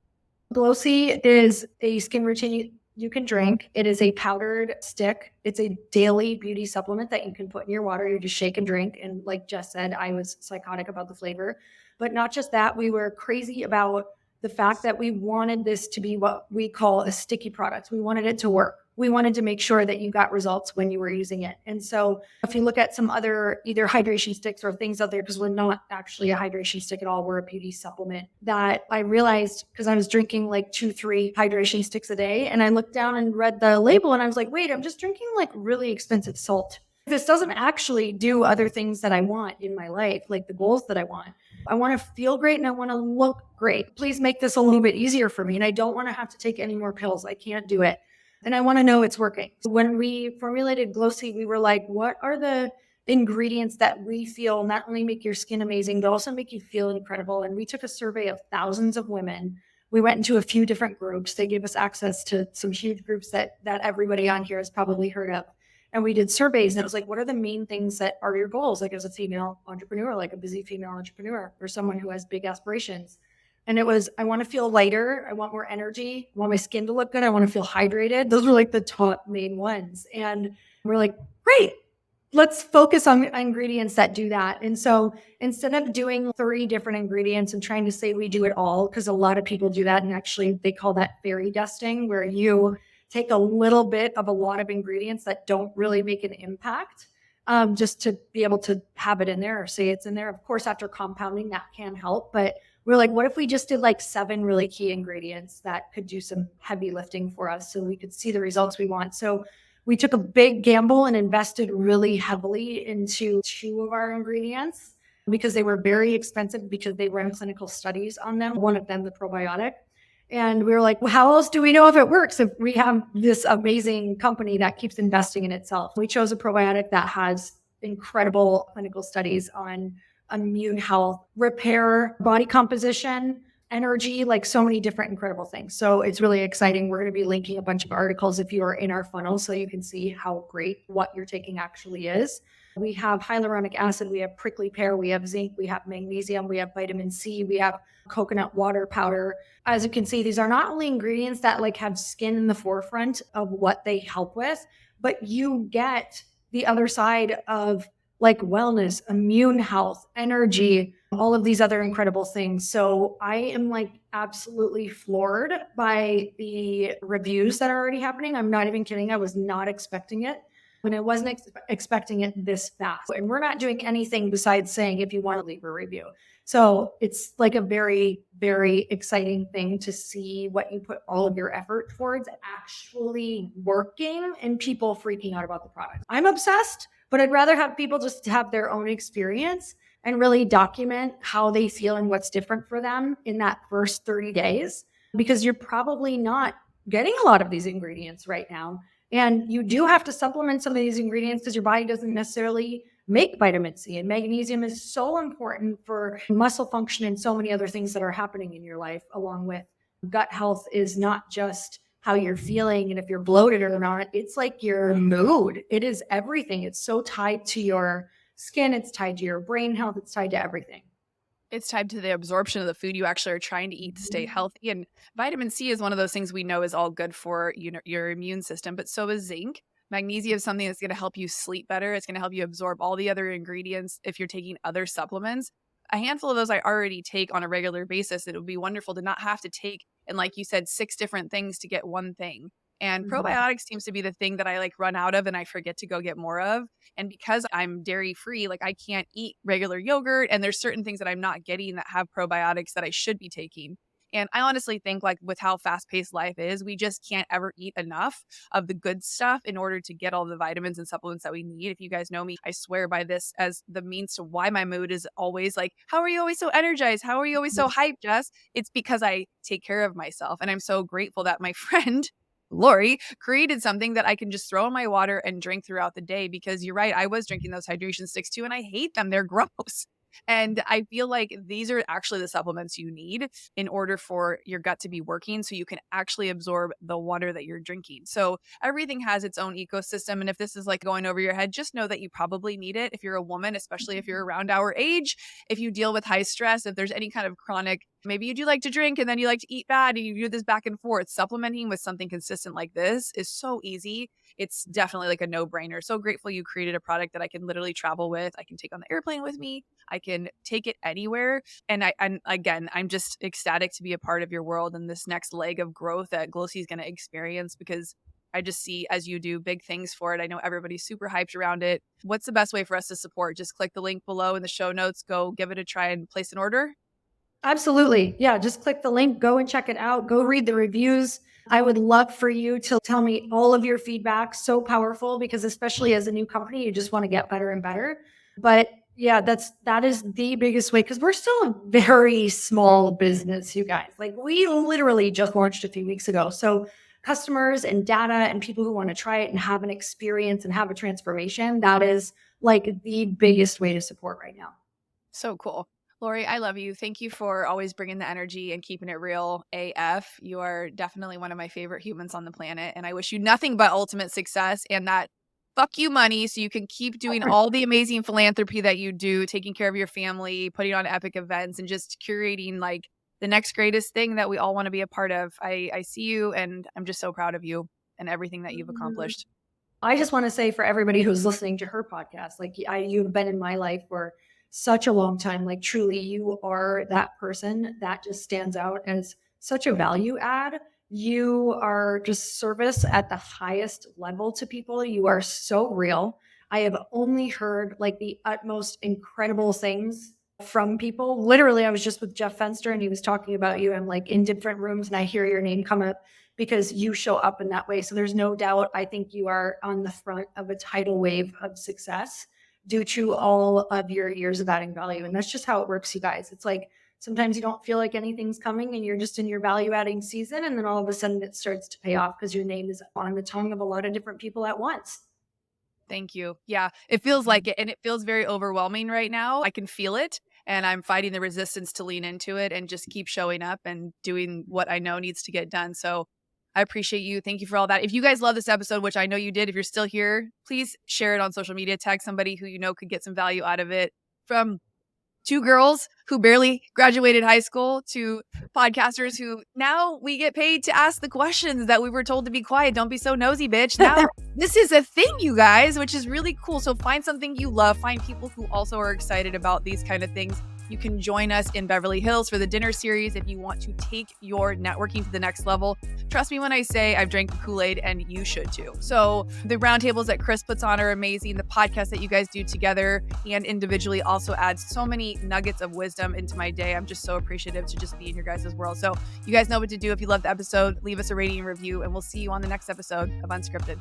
Glōci is a skin routine you can drink. It is a powdered stick. It's a daily beauty supplement that you can put in your water. You just shake and drink. And like Jess said, I was psychotic about the flavor. But not just that, we were crazy about the fact that we wanted this to be what we call a sticky product. We wanted it to work. We wanted to make sure that you got results when you were using it. And so if you look at some other either hydration sticks or things out there, because we're not actually a hydration stick at all, we're a beauty supplement, that I realized because I was drinking like 2-3 hydration sticks a day. And I looked down and read the label and I was like, wait, I'm just drinking like really expensive salt. This doesn't actually do other things that I want in my life, like the goals that I want. I want to feel great and I want to look great. Please make this a little bit easier for me. And I don't want to have to take any more pills. I can't do it. And I want to know it's working. When we formulated Glōci, we were like, what are the ingredients that we feel not only make your skin amazing, but also make you feel incredible? And we took a survey of thousands of women. We went into a few different groups. They gave us access to some huge groups that everybody on here has probably heard of. And we did surveys, and it was like, what are the main things that are your goals? Like as a female entrepreneur, like a busy female entrepreneur, or someone who has big aspirations. And it was, I want to feel lighter. I want more energy. I want my skin to look good. I want to feel hydrated. Those were like the top main ones. And we're like, great, let's focus on ingredients that do that. And so instead of doing 30 different ingredients and trying to say we do it all, because a lot of people do that. And actually they call that fairy dusting, where you take a little bit of a lot of ingredients that don't really make an impact, just to be able to have it in there or say it's in there. Of course, after compounding, that can help. But we're like, what if we just did like 7 really key ingredients that could do some heavy lifting for us so we could see the results we want? So we took a big gamble and invested really heavily into 2 of our ingredients because they were very expensive, because they ran clinical studies on them. One of them, the probiotic. And we were like, well, how else do we know if it works if we have this amazing company that keeps investing in itself? We chose a probiotic that has incredible clinical studies on immune health, repair, body composition, energy, like so many different incredible things. So it's really exciting. We're going to be linking a bunch of articles if you are in our funnel so you can see how great what you're taking actually is. We have hyaluronic acid, we have prickly pear, we have zinc, we have magnesium, we have vitamin C, we have coconut water powder. As you can see, these are not only ingredients that like have skin in the forefront of what they help with, but you get the other side of like wellness, immune health, energy, all of these other incredible things. So I am like absolutely floored by the reviews that are already happening. I'm not even kidding. I was not expecting it. And I wasn't expecting it this fast. And we're not doing anything besides saying if you want to leave a review. So it's like a very, very exciting thing to see what you put all of your effort towards actually working and people freaking out about the product. I'm obsessed, but I'd rather have people just have their own experience and really document how they feel and what's different for them in that first 30 days, because you're probably not getting a lot of these ingredients right now. And you do have to supplement some of these ingredients because your body doesn't necessarily make vitamin C. And magnesium is so important for muscle function and so many other things that are happening in your life, along with gut health is not just how you're feeling and if you're bloated or not. It's like your mood. It is everything. It's so tied to your skin. It's tied to your brain health. It's tied to everything. It's tied to the absorption of the food you actually are trying to eat to stay healthy. And vitamin C is one of those things we know is all good for your immune system, but so is zinc. Magnesium is something that's going to help you sleep better. It's going to help you absorb all the other ingredients if you're taking other supplements. A handful of those I already take on a regular basis. It would be wonderful to not have to take, and like you said, 6 different things to get one thing. And probiotics seems to be the thing that I like run out of and I forget to go get more of. And because I'm dairy free, like I can't eat regular yogurt. And there's certain things that I'm not getting that have probiotics that I should be taking. And I honestly think like with how fast paced life is, we just can't ever eat enough of the good stuff in order to get all the vitamins and supplements that we need. If you guys know me, I swear by this as the means to why my mood is always like, how are you always so energized? How are you always so hyped, Jess? It's because I take care of myself. And I'm so grateful that my friend Lori created something that I can just throw in my water and drink throughout the day, because you're right. I was drinking those hydration sticks too, and I hate them. They're gross. And I feel like these are actually the supplements you need in order for your gut to be working so you can actually absorb the water that you're drinking. So everything has its own ecosystem. And if this is like going over your head, just know that you probably need it if you're a woman, especially if you're around our age, if you deal with high stress, if there's any kind of chronic, maybe you do like to drink and then you like to eat bad and you do this back and forth. Supplementing with something consistent like this is so easy. It's definitely like a no-brainer. So grateful you created a product that I can literally travel with. I can take on the airplane with me. I can take it anywhere. And I'm just ecstatic to be a part of your world and this next leg of growth that Glōci is going to experience, because I just see, as you do, big things for it. I know everybody's super hyped around it. What's the best way for us to support? Just click the link below in the show notes, go give it a try and place an order. Absolutely. Yeah. Just click the link, go and check it out. Go read the reviews. I would love for you to tell me all of your feedback. So powerful, because especially as a new company, you just want to get better and better. But yeah, that is the biggest way, because we're still a very small business, you guys. Like we literally just launched a few weeks ago. So customers and data and people who want to try it and have an experience and have a transformation, that is like the biggest way to support right now. So cool. Lori, I love you. Thank you for always bringing the energy and keeping it real AF. You are definitely one of my favorite humans on the planet. And I wish you nothing but ultimate success and that fuck you money so you can keep doing all the amazing philanthropy that you do, taking care of your family, putting on epic events, and just curating like the next greatest thing that we all want to be a part of. I see you, and I'm just so proud of you and everything that you've accomplished. I just want to say for everybody who's listening to her podcast, like you've been in my life for such a long time. Like truly, you are that person that just stands out as such a value add. You are just service at the highest level to people. You are so real. I have only heard like the utmost incredible things from people. Literally, I was just with Jeff Fenster and he was talking about you. I'm like in different rooms and I hear your name come up because you show up in that way. So there's no doubt, I think you are on the front of a tidal wave of success due to all of your years of adding value. And that's just how it works, you guys. It's like sometimes you don't feel like anything's coming and you're just in your value adding season. And then all of a sudden it starts to pay off because your name is on the tongue of a lot of different people at once. Thank you. Yeah, it feels like it. And it feels very overwhelming right now. I can feel it. And I'm fighting the resistance to lean into it and just keep showing up and doing what I know needs to get done. So I appreciate you. Thank you for all that. If you guys love this episode, which I know you did, if you're still here, please share it on social media. Tag somebody who you know could get some value out of it. From two girls who barely graduated high school to podcasters who now we get paid to ask the questions that we were told to be quiet. Don't be so nosy, bitch. Now this is a thing, you guys, which is really cool. So find something you love. Find people who also are excited about these kind of things. You can join us in Beverly Hills for the dinner series if you want to take your networking to the next level. Trust me when I say I've drank the Kool-Aid and you should too. So the roundtables that Chris puts on are amazing. The podcast that you guys do together and individually also adds so many nuggets of wisdom into my day. I'm just so appreciative to just be in your guys' world. So you guys know what to do. If you love the episode, leave us a rating and review, and we'll see you on the next episode of Unscripted.